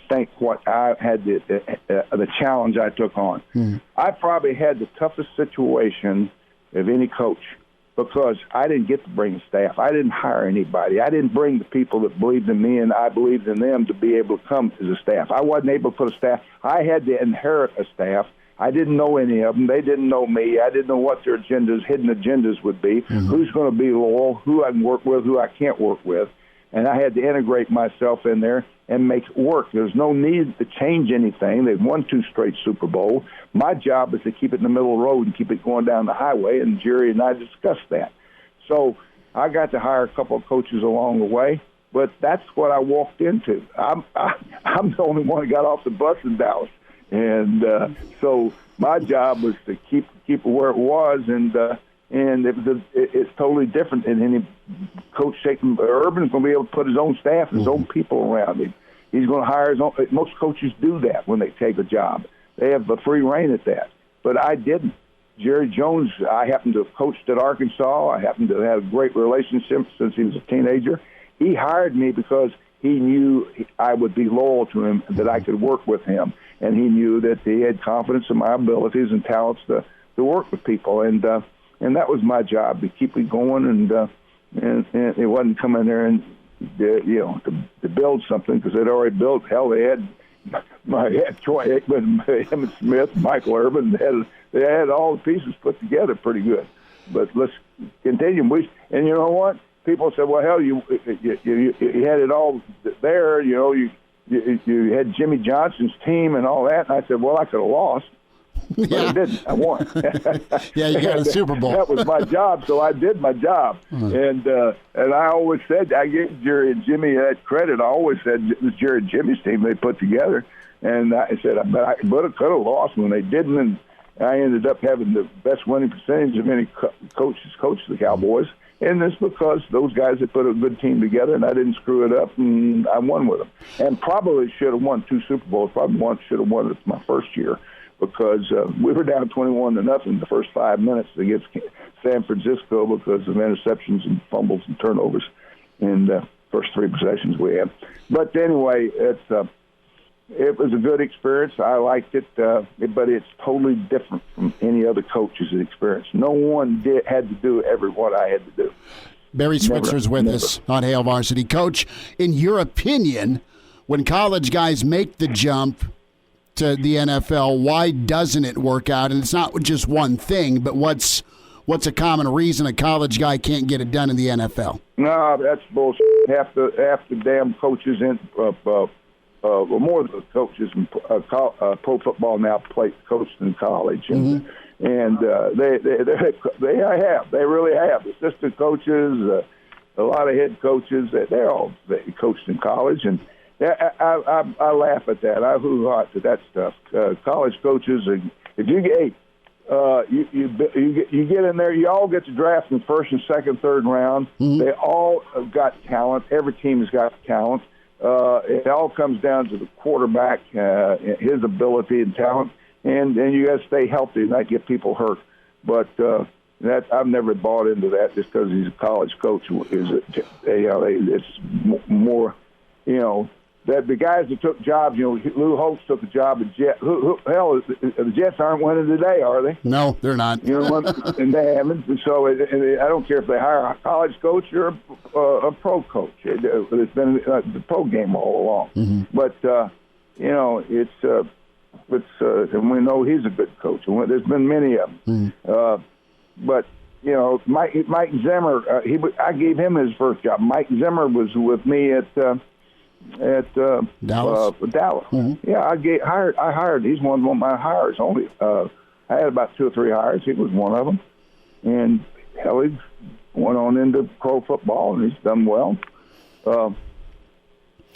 think what I had the challenge I took on. I probably had the toughest situation of any coach because I didn't get to bring a staff. I didn't hire anybody. I didn't bring the people that believed in me and I believed in them to be able to come as a staff. I wasn't able to put a staff. I had to inherit a staff. I didn't know any of them. They didn't know me. I didn't know what their hidden agendas would be, who's going to be loyal, who I can work with, who I can't work with. And I had to integrate myself in there and make it work. There's no need to change anything. They've won 2 straight Super Bowls. My job is to keep it in the middle of the road and keep it going down the highway, and Jerry and I discussed that. So I got to hire a couple of coaches along the way, but that's what I walked into. I'm the only one that got off the bus in Dallas. And so my job was to keep it where it was, and it's totally different than any coach taking. Urban's going to be able to put his own staff and his own people around him. He's going to hire his own. Most coaches do that when they take a job. They have a free reign at that. But I didn't. Jerry Jones, I happened to have coached at Arkansas. I happened to have a great relationship since he was a teenager. He hired me because he knew I would be loyal to him, that I could work with him. And he knew that he had confidence in my abilities and talents to work with people. And that was my job, to keep it going. And it wasn't coming there and, to build something, because they'd already built. Hell, they had Troy Aikman, Emmett Smith, Michael Urban. They had all the pieces put together pretty good. But let's continue. And you know what? People said, well, hell, you had it all there. You had Jimmy Johnson's team and all that. And I said, well, I could have lost. But I didn't. I won. Yeah, you got a Super Bowl. That was my job, so I did my job. And I always said, I gave Jerry and Jimmy that credit. I always said it was Jerry and Jimmy's team they put together. And I said, but I could have lost when they didn't. And I ended up having the best winning percentage of any coach the Cowboys. And it's because those guys had put a good team together, and I didn't screw it up, and I won with them. And probably should have won 2 Super Bowls. Probably should have won it my first year, because we were down 21-0 the first 5 minutes against San Francisco because of interceptions and fumbles and turnovers in the first 3 possessions we had. But anyway, it was a good experience. I liked it, but it's totally different from any other coach's experience. No one had to do what I had to do. Barry Switzer's with us on Hail Varsity. Coach, in your opinion, when college guys make the jump to the NFL, why doesn't it work out? And it's not just one thing, but what's a common reason a college guy can't get it done in the NFL? No, that's bullshit. Half the damn coaches more of the coaches in pro football now coached in college, and they really have assistant coaches, a lot of head coaches. They're all coached in college, and I laugh at that. I hoo-ha to that stuff. College coaches, if you get you get in there, you all get to draft in the first and second, third round. They all have got talent. Every team has got talent. It all comes down to the quarterback, his ability and talent, and you got to stay healthy and not get people hurt. But I've never bought into that just because he's a college coach. It's more, that the guys that took jobs. Lou Holtz took a job at Jet. Hell, the Jets aren't winning today, are they? No, they're not. And they haven't. And so I don't care if they hire a college coach or a pro coach. It's been the pro game all along. But and we know he's a good coach. There's been many of them. But Mike Zimmer, I gave him his first job. Mike Zimmer was with me at Dallas. Yeah, I hired. He's one of my hires. Only I had about 2 or 3 hires. He was one of them, and hell, he went on into pro football, and he's done well. There's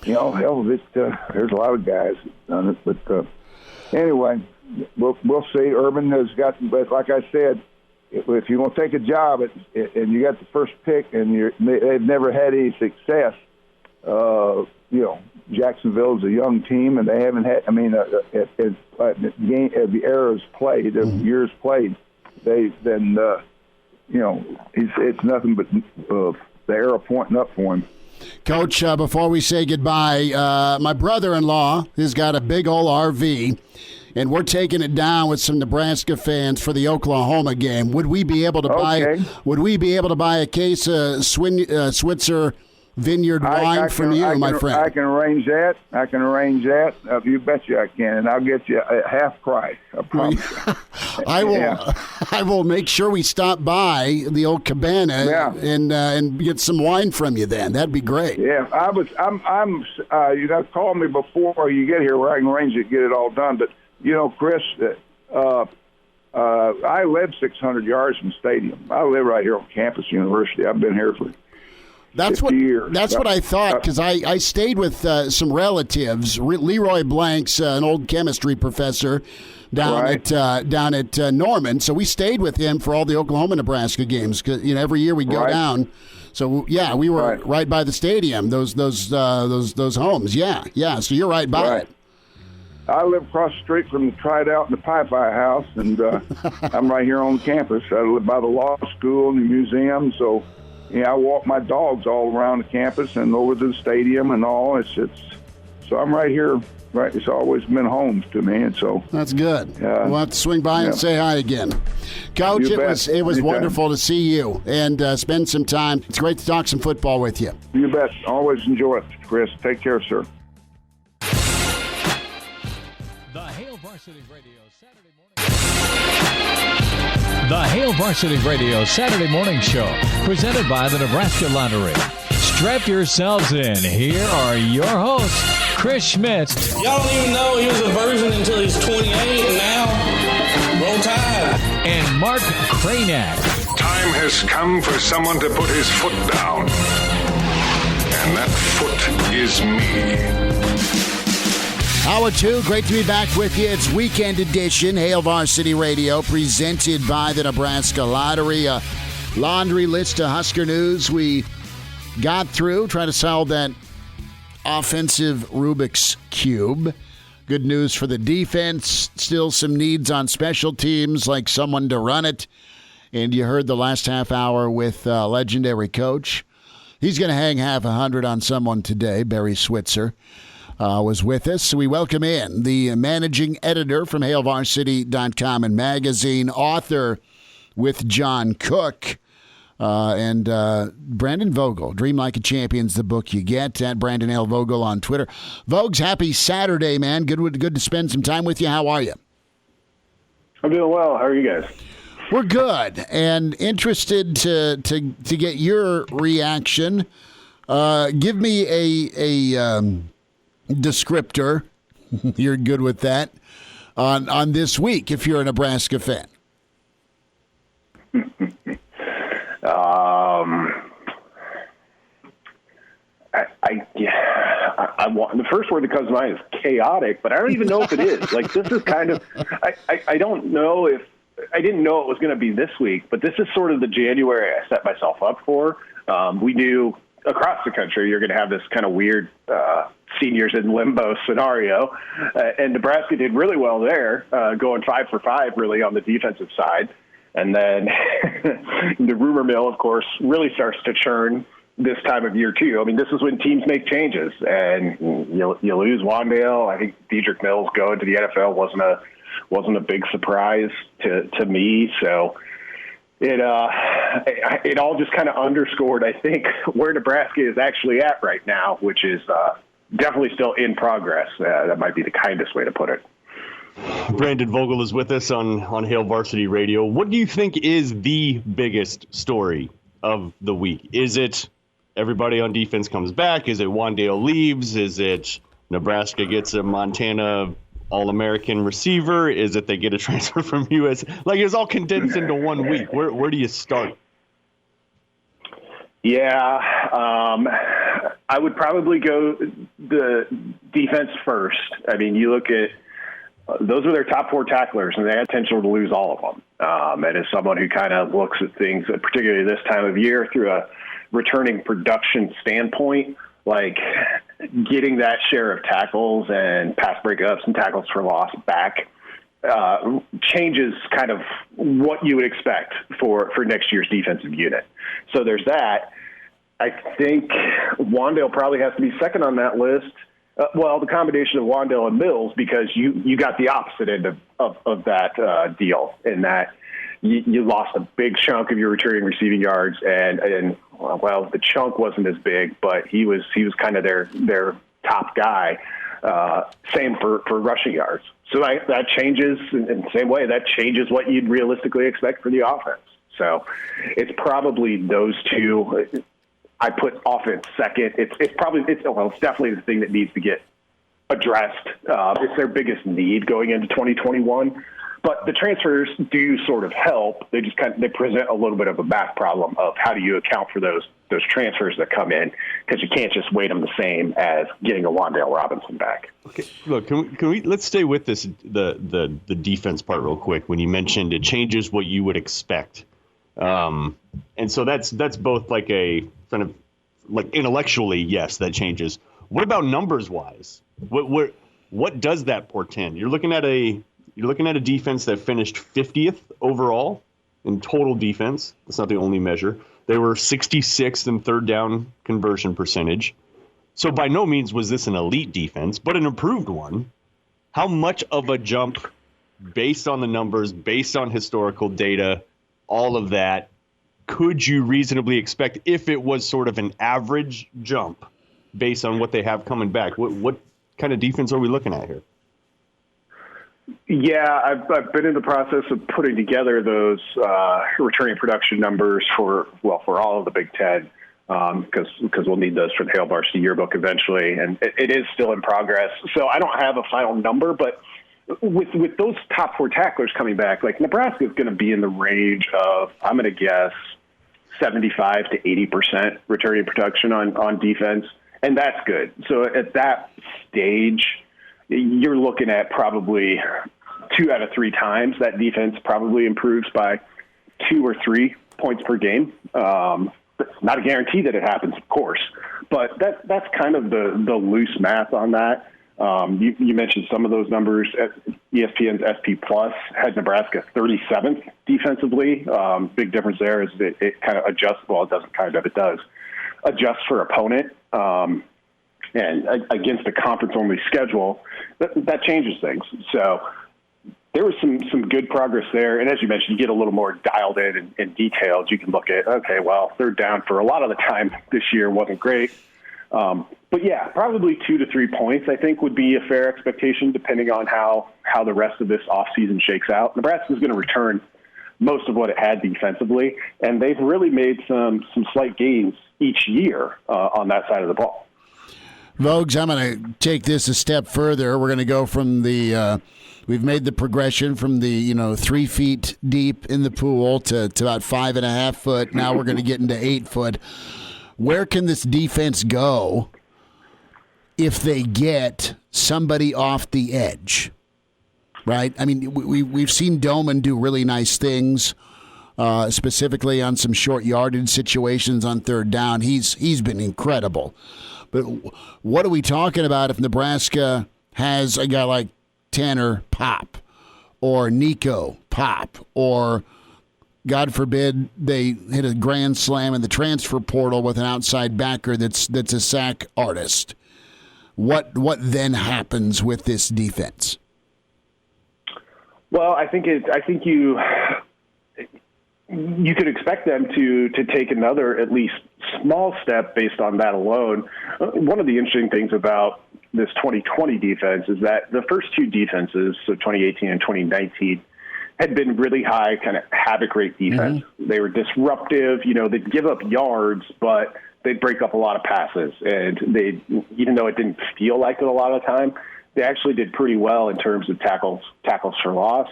a lot of guys that done it, but anyway, we'll see. Urban has got, but like I said, if you're going to take a job and you got the first pick and they've never had any success. Jacksonville's a young team, and they haven't had. I mean, the eras played, the years played, it's nothing but the era pointing up for him. Coach, before we say goodbye, my brother-in-law has got a big old RV, and we're taking it down with some Nebraska fans for the Oklahoma game. Would we be able to buy? Would we be able to buy a case of Switzer vineyard wine from you, my friend? I can arrange that. You betcha I can, and I'll get you at half price. I promise. I will. I will make sure we stop by the old cabana and get some wine from you. Then that'd be great. Yeah, I'm. You got to call me before you get here, where I can arrange it, get it all done. But Chris, I live 600 yards from the stadium. I live right here on campus, University. I've been here for. That's what I thought, because I stayed with some relatives. Leroy Blank's an old chemistry professor down at Norman, so we stayed with him for all the Oklahoma-Nebraska games. Cause, every year we go down. So yeah, we were right by the stadium. Those homes. Yeah. So you're right by it. I live across the street from the Tried Out and the Pie House, and I'm right here on campus. I live by the law school and the museum, so. I walk my dogs all around the campus and over to the stadium and all. So I'm right here. Right, it's always been home to me, and so that's good. We'll have to swing by and say hi again, Coach. It was wonderful to see you and spend some time. It's great to talk some football with you. You bet. Always enjoy it, Chris. Take care, sir. The Hail Varsity Radio Saturday morning. The Hail Varsity Radio Saturday morning show, presented by the Nebraska Lottery. Strap yourselves in. Here are your hosts, Chris Schmidt. Y'all don't even know he was a virgin until he's 28, and now, roll tide. And Mark Cranack. Time has come for someone to put his foot down. And that foot is me. Hour 2, great to be back with you. It's weekend edition, Hail Varsity Radio, presented by the Nebraska Lottery. laundry list of Husker news we got through, trying to solve that offensive Rubik's Cube. Good news for the defense. Still some needs on special teams, like someone to run it. And you heard the last half hour with legendary coach. He's going to hang half 100 on someone today. Barry Switzer was with us. So we welcome in the managing editor from HailVarsity.com and magazine, author with John Cook, and Brandon Vogel. Dream Like a Champion's the book you get at Brandon L. Vogel on Twitter. Vogues, happy Saturday, man. Good to spend some time with you. How are you? I'm doing well. How are you guys? We're good, and interested to get your reaction. Give me a descriptor. You're good with that on this week if you're a Nebraska fan. I want the first word that comes to mind is chaotic, but I don't even know if it is. Like, this is kind of I don't know if. I didn't know it was going to be this week, but this is sort of the January I set myself up for. We knew across the country you're going to have this kind of weird seniors in limbo scenario, and Nebraska did really well there, going 5 for 5 really on the defensive side. And then the rumor mill, of course, really starts to churn this time of year too. I mean, this is when teams make changes, and you lose Wandale. I think Dedrick Mills going to the NFL wasn't a big surprise to me. So it all just kind of underscored, I think, where Nebraska is actually at right now, which is definitely still in progress. That might be the kindest way to put it. Brandon Vogel is with us on Hail Varsity Radio. What do you think is the biggest story of the week? Is it everybody on defense comes back? Is it Wandale leaves? Is it Nebraska gets a Montana All-American receiver? Is it they get a transfer from US? Like, it's all condensed into 1 week. Where do you start? Yeah, I would probably go the defense first. I mean, you look at those are their top 4 tacklers, and they had potential to lose all of them. And as someone who kind of looks at things, particularly this time of year, through a returning production standpoint, like getting that share of tackles and pass breakups and tackles for loss back changes kind of what you would expect for next year's defensive unit. So there's that. I think Wandale probably has to be second on that list. The combination of Wandale and Mills, because you got the opposite end of that deal, in that you lost a big chunk of your returning receiving yards, and the chunk wasn't as big, but he was kind of their top guy. Same for rushing yards. So that changes in the same way. That changes what you'd realistically expect for the offense. So it's probably those two. I put offense second. It's definitely the thing that needs to get addressed. It's their biggest need going into 2021. But the transfers do sort of help. They just they present a little bit of a back problem of how do you account for those transfers that come in, because you can't just weight them the same as getting a Wandale Robinson back. Okay, look, can we let's stay with this the defense part real quick. When you mentioned it changes what you would expect, and so that's both like a kind of like intellectually, yes, that changes. What about numbers wise? What does that portend? You're looking at a defense that finished 50th overall in total defense. That's not the only measure. They were 66th in third down conversion percentage. So by no means was this an elite defense, but an improved one. How much of a jump, based on the numbers, based on historical data, all of that, could you reasonably expect if it was sort of an average jump based on what they have coming back? What kind of defense are we looking at here? Yeah, I've been in the process of putting together those returning production numbers for all of the Big Ten, because we'll need those for the Hail Varsity yearbook eventually, and it is still in progress. So I don't have a final number, but with those top 4 tacklers coming back, like Nebraska is going to be in the range of, I'm going to guess, 75 to 80% returning production on defense, and that's good. So at that stage, you're looking at probably 2 out of 3 times that defense probably improves by 2 or 3 points per game. It's not a guarantee that it happens, of course, but that's kind of the loose math on that. You mentioned some of those numbers. ESPN's SP Plus had Nebraska 37th defensively. Big difference there is it kind of adjusts. Well, it doesn't kind of. It does adjust for opponent. And against a conference-only schedule, that changes things. So there was some good progress there. And as you mentioned, you get a little more dialed in and detailed. You can look at, okay, well, third down for a lot of the time this year wasn't great. But yeah, probably 2 to 3 points, I think, would be a fair expectation, depending on how the rest of this offseason shakes out. Nebraska's going to return most of what it had defensively, and they've really made some slight gains each year on that side of the ball. Vogues, I'm going to take this a step further. We're going to go from we've made the progression from the 3 feet deep in the pool to about 5.5 foot. Now we're going to get into 8 foot. Where can this defense go if they get somebody off the edge? Right? I mean, we've seen Doman do really nice things, specifically on some short yardage situations on third down. He's been incredible. But what are we talking about if Nebraska has a guy like Tanner Pop or Nico Pop, or God forbid they hit a grand slam in the transfer portal with an outside backer that's a sack artist? What then happens with this defense? Well, I think you could expect them to take another at least small step based on that alone. One of the interesting things about this 2020 defense is that the first two defenses, so 2018 and 2019, had been really high kind of havoc rate defense. Mm-hmm. They were disruptive. They'd give up yards, but they'd break up a lot of passes. And even though it didn't feel like it a lot of the time, they actually did pretty well in terms of tackles for loss.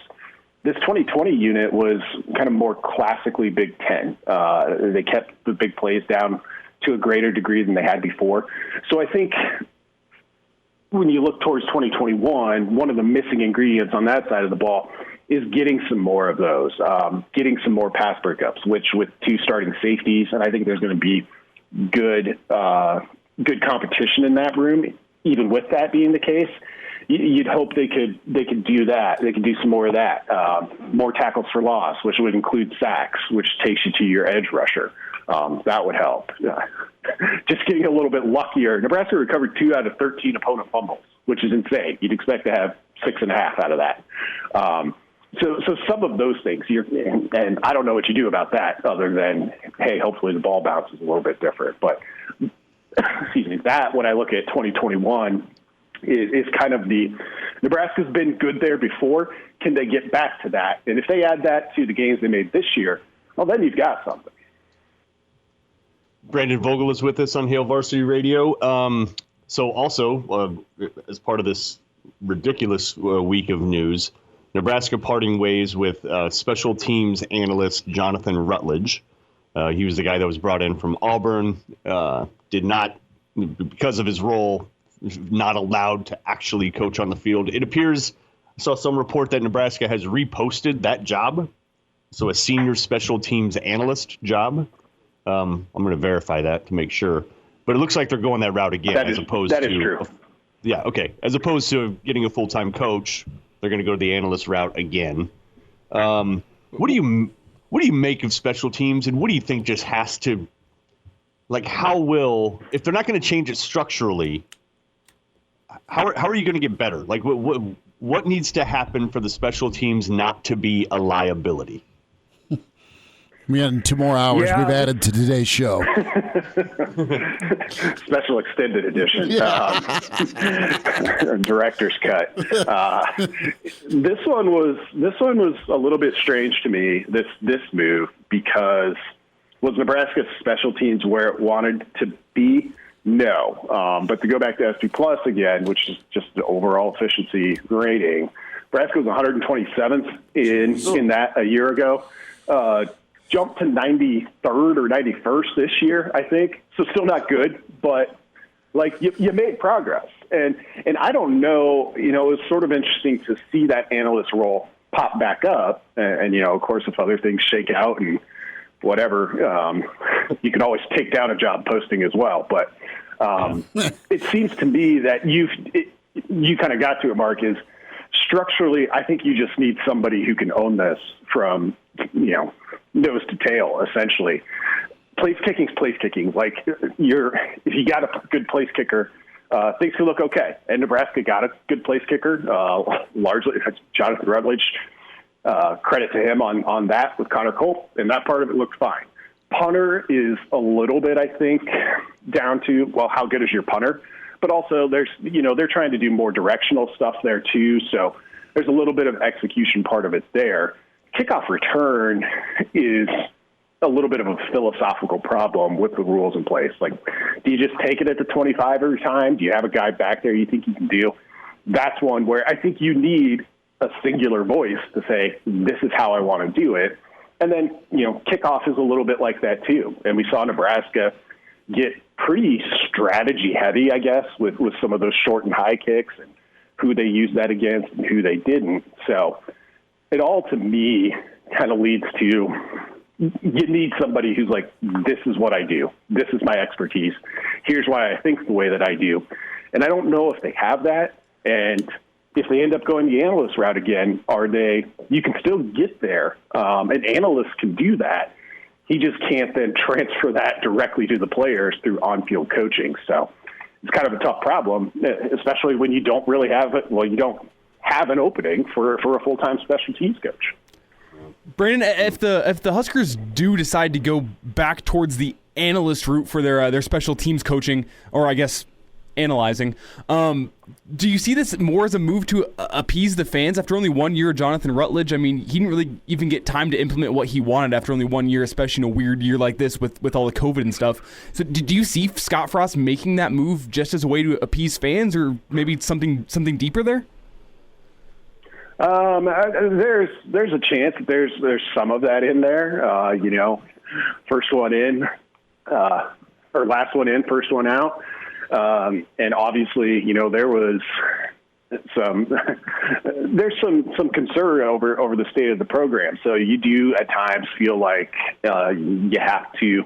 This 2020 unit was kind of more classically Big Ten. They kept the big plays down to a greater degree than they had before. So I think when you look towards 2021, one of the missing ingredients on that side of the ball is getting some more of those, getting some more pass breakups, which with 2 starting safeties, and I think there's going to be good competition in that room. Even with that being the case, you'd hope they could do that. They could do some more of that. More tackles for loss, which would include sacks, which takes you to your edge rusher. That would help. Just getting a little bit luckier. Nebraska recovered 2 out of 13 opponent fumbles, which is insane. You'd expect to have 6.5 out of that. So some of those things, and I don't know what you do about that other than, hey, hopefully the ball bounces a little bit different. But excuse me, that when I look at 2021 is kind of Nebraska's been good there before. Can they get back to that? And if they add that to the gains they made this year, well, then you've got something. Brandon Vogel is with us on Hail Varsity Radio. So also, as part of this ridiculous week of news, Nebraska parting ways with special teams analyst Jonathan Rutledge. He was the guy that was brought in from Auburn, did not, because of his role, not allowed to actually coach on the field. It appears, I saw some report that Nebraska has reposted that job, so a senior special teams analyst job. I'm going to verify that to make sure. But it looks like they're going that route again, that is true. Yeah, okay. As opposed to getting a full-time coach, they're going to go the analyst route again. What do you make of special teams, and what do you think just has to, if they're not going to change it structurally, how are you going to get better? Like, what needs to happen for the special teams not to be a liability? We had 2 more hours we've added to today's show. Special extended edition. Director's cut. This one was a little bit strange to me, this move, because was Nebraska's special teams where it wanted to be? No. But to go back to SP Plus again, which is just the overall efficiency rating, Nebraska was 127th in that a year ago. Jumped to 93rd or 91st this year, I think. So still not good, but you made progress. And I don't know, it was sort of interesting to see that analyst role pop back up. And of course, if other things shake out and whatever. You can always take down a job posting as well. But it seems to me that you kind of got to it, Mark, is structurally, I think you just need somebody who can own this from, nose to tail, essentially. Place kicking's place kicking. Like, if you got a good place kicker, things can look okay. And Nebraska got a good place kicker, largely Jonathan Rutledge. Credit to him on that with Connor Culp, and that part of it looked fine. Punter is a little bit, I think, down to, well, how good is your punter? But also they're trying to do more directional stuff there too. So there's a little bit of execution part of it there. Kickoff return is a little bit of a philosophical problem with the rules in place. Like, do you just take it at the 25 every time? Do you have a guy back there you think you can do? That's one where I think you need a singular voice to say, this is how I want to do it. And then, kickoff is a little bit like that too. And we saw Nebraska get pretty strategy heavy, I guess, with some of those short and high kicks and who they used that against and who they didn't. So it all, to me, kind of leads to, you need somebody who's like, this is what I do. This is my expertise. Here's why I think the way that I do. And I don't know if they have that. And if they end up going the analyst route again, you can still get there. An analyst can do that. He just can't then transfer that directly to the players through on-field coaching. So it's kind of a tough problem, especially when you don't really have it. Well, you don't have an opening for a full-time special teams coach. Brandon, if the Huskers do decide to go back towards the analyst route for their special teams coaching, or I guess analyzing, do you see this more as a move to appease the fans after only 1 year of Jonathan Rutledge? I mean, he didn't really even get time to implement what he wanted after only 1 year, especially in a weird year like this with all the COVID and stuff. So do you see Scott Frost making that move just as a way to appease fans, or maybe something deeper there? There's a chance that there's some of that in there. First one in, or last one in, first one out. And obviously, there was there's some concern over the state of the program. So you do at times feel like you have to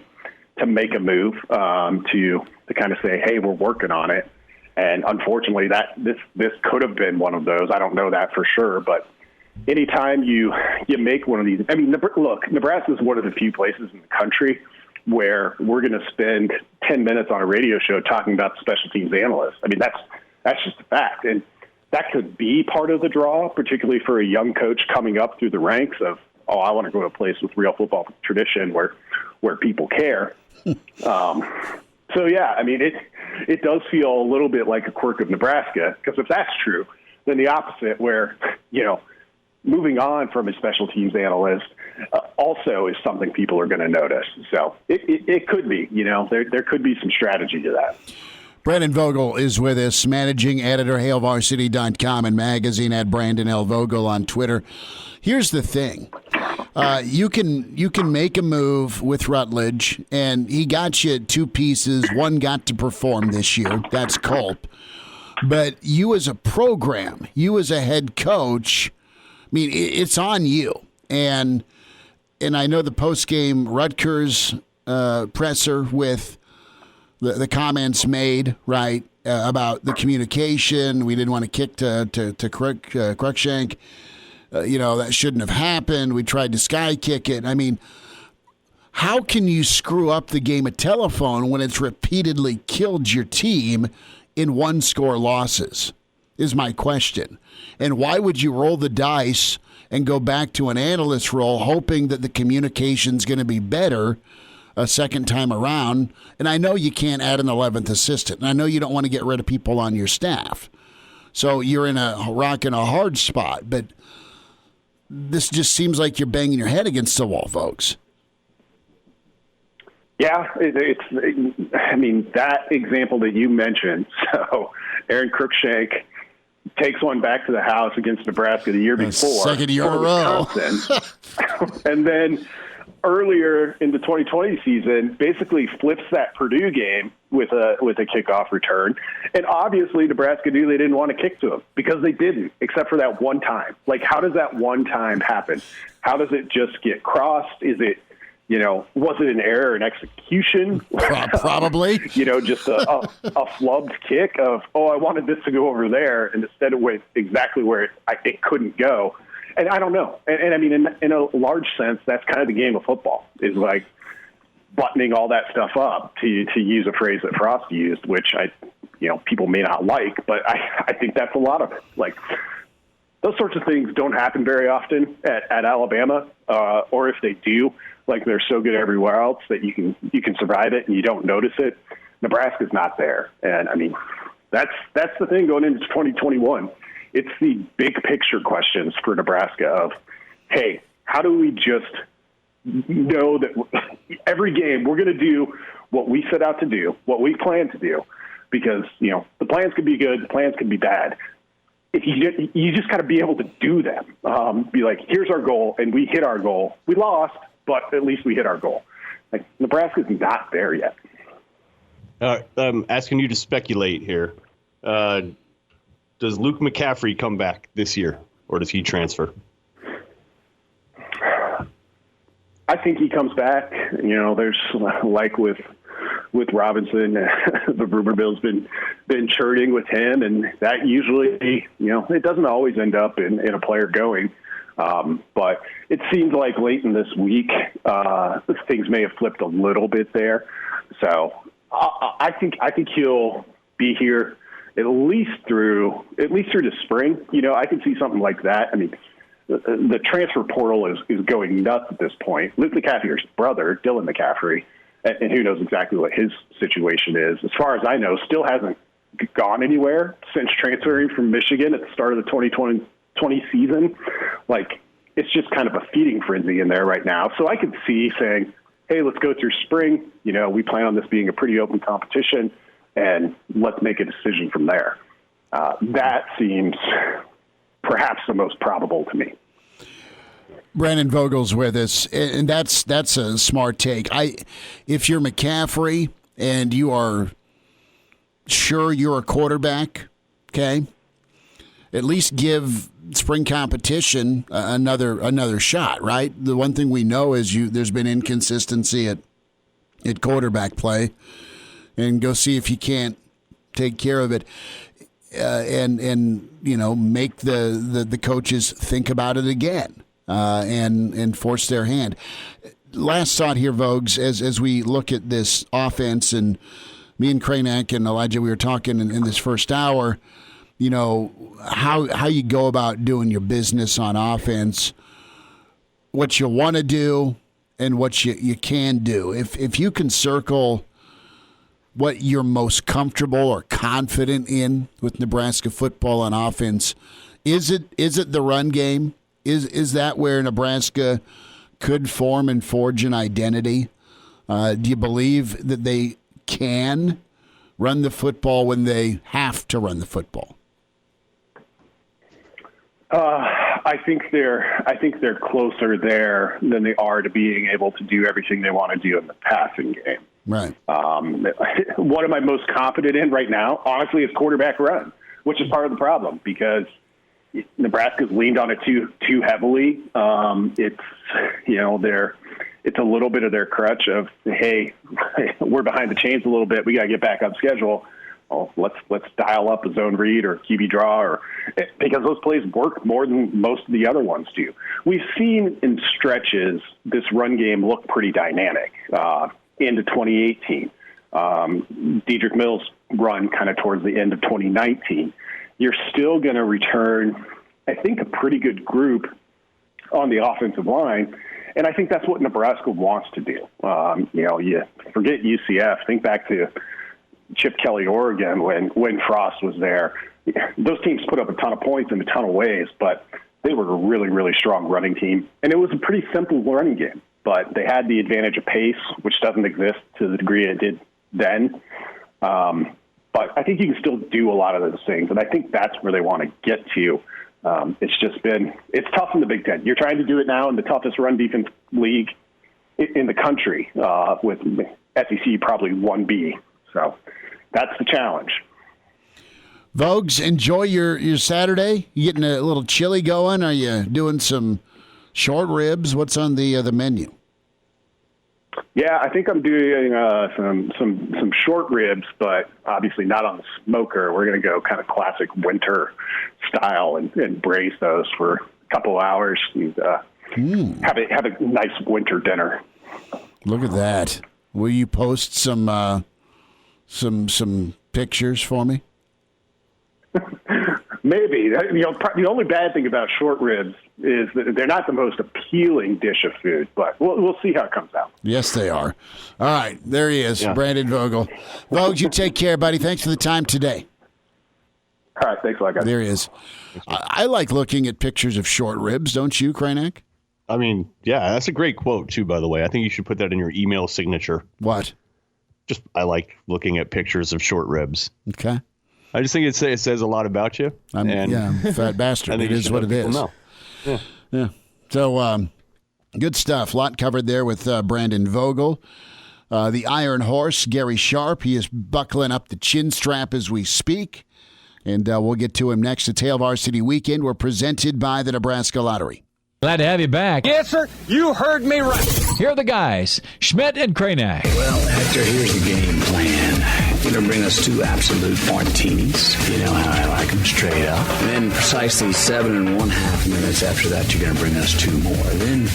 make a move to kind of say, hey, we're working on it. And unfortunately, this could have been one of those. I don't know that for sure, but anytime you make one of these, I mean, look, Nebraska is one of the few places in the country where we're going to spend 10 minutes on a radio show talking about special teams analysts. I mean, that's just a fact. And that could be part of the draw, particularly for a young coach coming up through the ranks of, I want to go to a place with real football tradition where people care. So, yeah, I mean, it does feel a little bit like a quirk of Nebraska, because if that's true, then the opposite where, moving on from a special teams analyst also is something people are going to notice. So it could be, there could be some strategy to that. Brandon Vogel is with us, managing editor, HailVarsity.com, and magazine at Brandon L. Vogel on Twitter. Here's the thing. You can make a move with Rutledge, and he got you two pieces. One got to perform this year. That's Culp. But you as a program, you as a head coach, I mean, it's on you. And I know the post-game Rutgers presser with the comments made, right, about the communication. We didn't want to kick to Cruikshank. That shouldn't have happened. We tried to sky kick it. I mean, how can you screw up the game of telephone when it's repeatedly killed your team in one-score losses, is my question. And why would you roll the dice and go back to an analyst role hoping that the communication's going to be better a second time around? And I know you can't add an 11th assistant, and I know you don't want to get rid of people on your staff. So you're in a rock and a hard spot, but this just seems like you're banging your head against the wall, folks. Yeah, I mean, that example that you mentioned, so Aaron Cruikshank takes one back to the house against Nebraska the year before. Second year in a row. And then earlier in the 2020 season, basically flips that Purdue game with a kickoff return. And obviously Nebraska knew they didn't want to kick to him because they didn't, except for that one time. Like, how does that one time happen? How does it just get crossed? Is it, was it an error in execution? Probably. Just a flubbed kick of, I wanted this to go over there, and instead it went exactly where it couldn't go. And I don't know. And I mean, in a large sense, that's kind of the game of football, is like buttoning all that stuff up, to use a phrase that Frost used, which people may not like, but I think that's a lot of it. Like, those sorts of things don't happen very often at Alabama, or if they do, like, they're so good everywhere else that you can survive it and you don't notice it. Nebraska's not there. And I mean, that's the thing going into 2021. It's the big picture questions for Nebraska of, hey, how do we just know that every game we're going to do what we set out to do, what we plan to do, because, the plans could be good, the plans could be bad. If you just got to be able to do them. Be like, here's our goal, and we hit our goal. We lost, but at least we hit our goal. Like, Nebraska's not there yet. I'm asking you to speculate here. Does Luke McCaffrey come back this year, or does he transfer? I think he comes back. There's, like with Robinson, the rumor mill's been churning with him, and that usually, it doesn't always end up in a player going. But it seems like late in this week, things may have flipped a little bit there. So I think he'll be here at least through the spring. I can see something like that. I mean, the transfer portal is going nuts at this point. Luke McCaffrey's brother, Dylan McCaffrey, and who knows exactly what his situation is, as far as I know, still hasn't gone anywhere since transferring from Michigan at the start of the 2020 season. Like, it's just kind of a feeding frenzy in there right now. So I could see saying, hey, let's go through spring. We plan on this being a pretty open competition, and let's make a decision from there. That seems perhaps the most probable to me. Brandon Vogel's with us, and that's a smart take. If you're McCaffrey and you are sure you're a quarterback, okay, at least give spring competition another shot, right? The one thing we know is there's been inconsistency at quarterback play, and go see if you can't take care of it, and make the coaches think about it again. And force their hand. Last thought here, Vogues, as we look at this offense, and me and Kranak and Elijah, we were talking in this first hour, how you go about doing your business on offense, what you want to do and what you can do. If you can circle what you're most comfortable or confident in with Nebraska football on offense, is it the run game? Is that where Nebraska could form and forge an identity? Do you believe that they can run the football when they have to run the football? I think they're closer there than they are to being able to do everything they want to do in the passing game. Right. What am I most confident in right now? Honestly, it's quarterback run, which is part of the problem because Nebraska's leaned on it too heavily. It's a little bit of their crutch of, hey, we're behind the chains a little bit. We got to get back on schedule. Oh, let's dial up a zone read or QB draw, because those plays work more than most of the other ones do. We've seen in stretches this run game look pretty dynamic into 2018. Dedrick Mills' run kind of towards the end of 2019. You're still going to return, I think, a pretty good group on the offensive line, and I think that's what Nebraska wants to do. You forget UCF. Think back to Chip Kelly, Oregon, when Frost was there. Those teams put up a ton of points in a ton of ways, but they were a really, really strong running team, and it was a pretty simple running game. But they had the advantage of pace, which doesn't exist to the degree it did then. But I think you can still do a lot of those things, and I think that's where they want to get to. It's tough in the Big Ten. You're trying to do it now in the toughest run defense league in the country, with SEC probably 1B. So that's the challenge. Vogues, enjoy your Saturday. You getting a little chili going? Are you doing some short ribs? What's on the menu? Yeah, I think I'm doing some short ribs, but obviously not on the smoker. We're going to go kind of classic winter style and braise those for a couple of hours and have a nice winter dinner. Look at that. Will you post some pictures for me? Maybe. The only bad thing about short ribs is that they're not the most appealing dish of food, but we'll see how it comes out. Yes, they are. All right, there he is, Brandon Vogel. Vogue, you take care, buddy. Thanks for the time today. All right, thanks a lot, guys. There he is. I like looking at pictures of short ribs, don't you, Kranek? I mean, yeah, that's a great quote, too, by the way. I think you should put that in your email signature. What? Just, I like looking at pictures of short ribs. Okay. I just think it says a lot about you. I'm a fat bastard. It is what it is. Yeah. So, good stuff. A lot covered there with Brandon Vogel. The Iron Horse, Gary Sharp. He is buckling up the chin strap as we speak. And we'll get to him next. It's Hail Varsity Weekend. We're presented by the Nebraska Lottery. Glad to have you back. Yes, sir. You heard me right. Here are the guys, Schmidt and Kranek. Well, Hector, here's the game plan. You're going to bring us 2 absolute martinis. You know how I like them, straight up. And then precisely 7.5 minutes after that, you're going to bring us 2 more. Then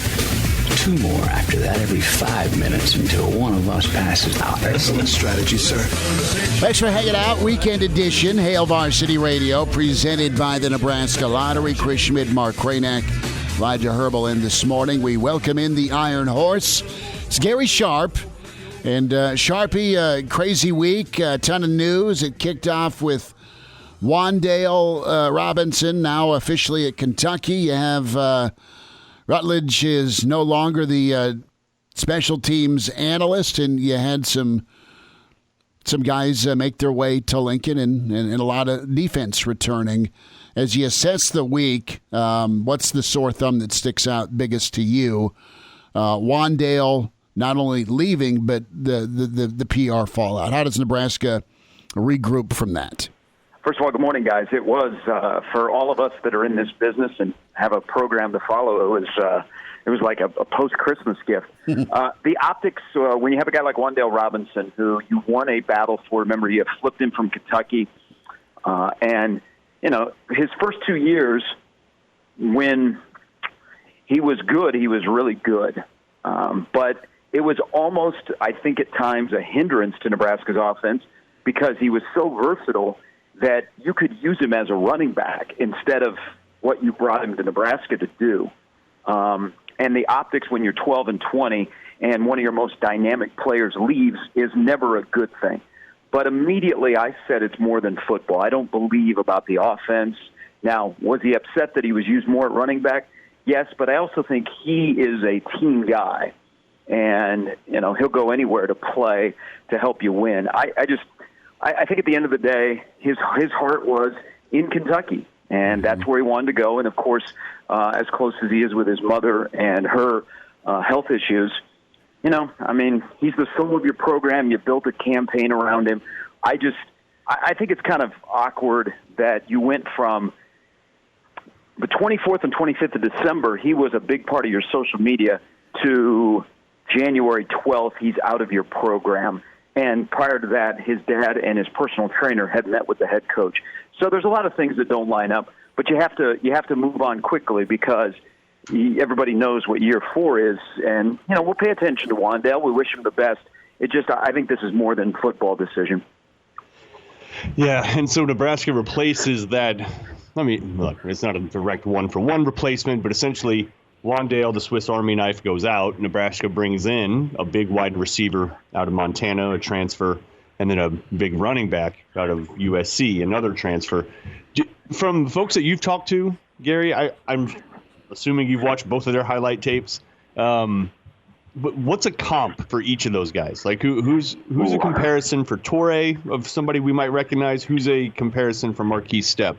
2 more after that every 5 minutes until one of us passes out. Excellent strategy, sir. Thanks for hanging out. Weekend edition, Hail Varsity Radio, presented by the Nebraska Lottery. Chris Schmidt, Mark Kranek, Elijah Herbal in this morning. We welcome in the Iron Horse. It's Gary Sharp. And Sharpie, crazy week, a ton of news. It kicked off with Wandale Robinson, now officially at Kentucky. You have Rutledge is no longer the special teams analyst, and you had some guys make their way to Lincoln and a lot of defense returning. As you assess the week, what's the sore thumb that sticks out biggest to you? Wandale not only leaving, but the PR fallout. How does Nebraska regroup from that? First of all, good morning, guys. It was for all of us that are in this business and have a program to follow. It was like a post-Christmas gift. The optics, when you have a guy like Wandale Robinson, who you won a battle for. Remember, you flipped him from Kentucky, and his first 2 years, when he was good, he was really good, but it was almost, I think, at times a hindrance to Nebraska's offense because he was so versatile that you could use him as a running back instead of what you brought him to Nebraska to do. And the optics when you're 12-20 and one of your most dynamic players leaves is never a good thing. But immediately I said it's more than football. I don't believe about the offense. Now, was he upset that he was used more at running back? Yes, but I also think he is a team guy. And, he'll go anywhere to play to help you win. I think at the end of the day, his heart was in Kentucky, and that's where he wanted to go. And, of course, as close as he is with his mother and her health issues, he's the soul of your program. You built a campaign around him. I think it's kind of awkward that you went from the 24th and 25th of December, he was a big part of your social media, to January 12th, he's out of your program. And prior to that, his dad and his personal trainer had met with the head coach. So there's a lot of things that don't line up, but you have to move on quickly because everybody knows what year 4 is. And, we'll pay attention to Wandale. We wish him the best. I think this is more than football decision. Yeah, and so Nebraska replaces that. Look, it's not a direct one-for-one replacement, but essentially Wandale, the Swiss Army knife, goes out. Nebraska brings in a big wide receiver out of Montana, a transfer, and then a big running back out of USC, another transfer. From folks that you've talked to, Gary, I'm assuming you've watched both of their highlight tapes. But what's a comp for each of those guys? Like who's a comparison for Torre of somebody we might recognize? Who's a comparison for Marquise Stepp?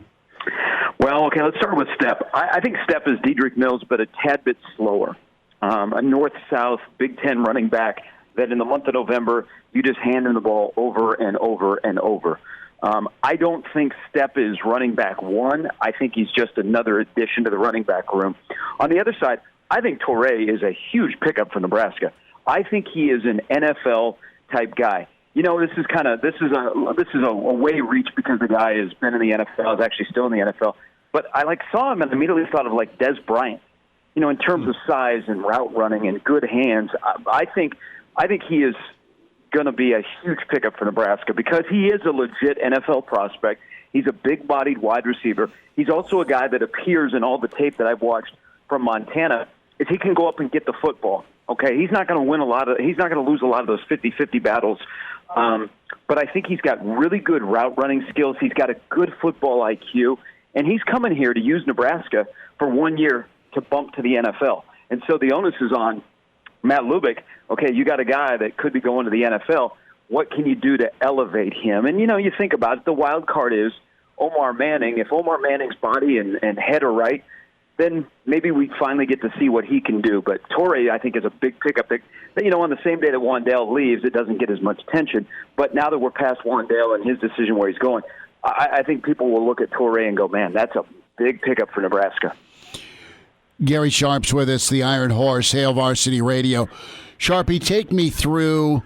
Well, okay, let's start with Stepp. I think Stepp is Dedrick Mills, but a tad bit slower. A north-south Big Ten running back that in the month of November, you just hand him the ball over and over and over. I don't think Stepp is running back 1. I think he's just another addition to the running back room. On the other side, I think Torre is a huge pickup for Nebraska. I think he is an NFL type guy. You know, this is a way reach because the guy has been in the NFL, is actually still in the NFL. But I saw him and immediately thought of Des Bryant. You know, in terms of size and route running and good hands, I think he is going to be a huge pickup for Nebraska because he is a legit NFL prospect. He's a big-bodied wide receiver. He's also a guy that appears in all the tape that I've watched from Montana is he can go up and get the football. Okay, he's not going to he's not going to lose a lot of those 50-50 battles. But I think he's got really good route running skills. He's got a good football IQ, and he's coming here to use Nebraska for 1 year to bump to the NFL. And so the onus is on Matt Lubick. Okay, you got a guy that could be going to the NFL. What can you do to elevate him? And, you know, you think about it, the wild card is Omar Manning. If Omar Manning's body and head are right, then maybe we finally get to see what he can do. But Torrey, I think, is a big pickup. You know, on the same day that Wandale leaves, it doesn't get as much attention. But now that we're past Wandale and his decision where he's going, I think people will look at Torrey and go, man, that's a big pickup for Nebraska. Gary Sharp's with us, the Iron Horse, Hail Varsity Radio. Sharpie, take me through.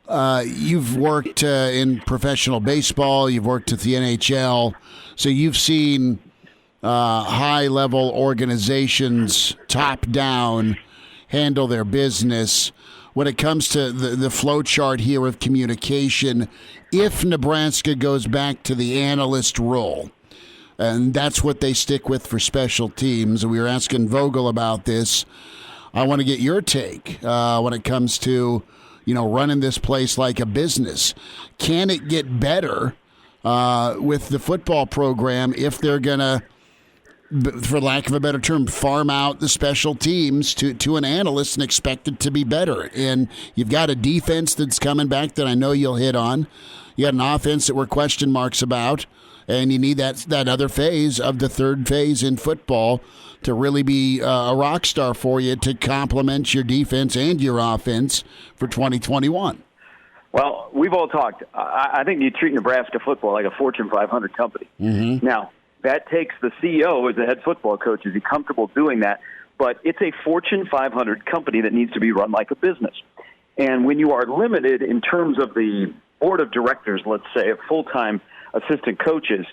You've worked in professional baseball. You've worked at the NHL. So you've seen high-level organizations, top-down, handle their business. When it comes to the flow chart here of communication, if Nebraska goes back to the analyst role, and that's what they stick with for special teams, and we were asking Vogel about this, I want to get your take when it comes to, you know, running this place like a business. Can it get better with the football program if they're going to, for lack of a better term, farm out the special teams to an analyst and expect it to be better? And you've got a defense that's coming back that I know you'll hit on. You got an offense that we're question marks about, and you need that other phase of the third phase in football to really be a rock star for you to complement your defense and your offense for 2021. Well, we've all talked. I think you treat Nebraska football like a Fortune 500 company. Mm-hmm. Now, that takes the CEO as the head football coach. Is he comfortable doing that? But it's a Fortune 500 company that needs to be run like a business. And when you are limited in terms of the board of directors, let's say, of full-time assistant coaches,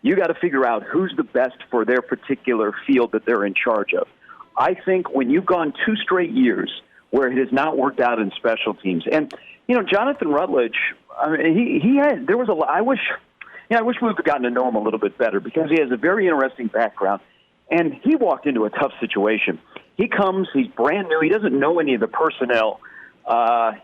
you got to figure out who's the best for their particular field that they're in charge of. I think when you've gone 2 straight years where it has not worked out in special teams, and, you know, Jonathan Rutledge, I mean, he had, there was a lot, I wish we would have gotten to know him a little bit better because he has a very interesting background, and he walked into a tough situation. He comes, he's brand new, he doesn't know any of the personnel.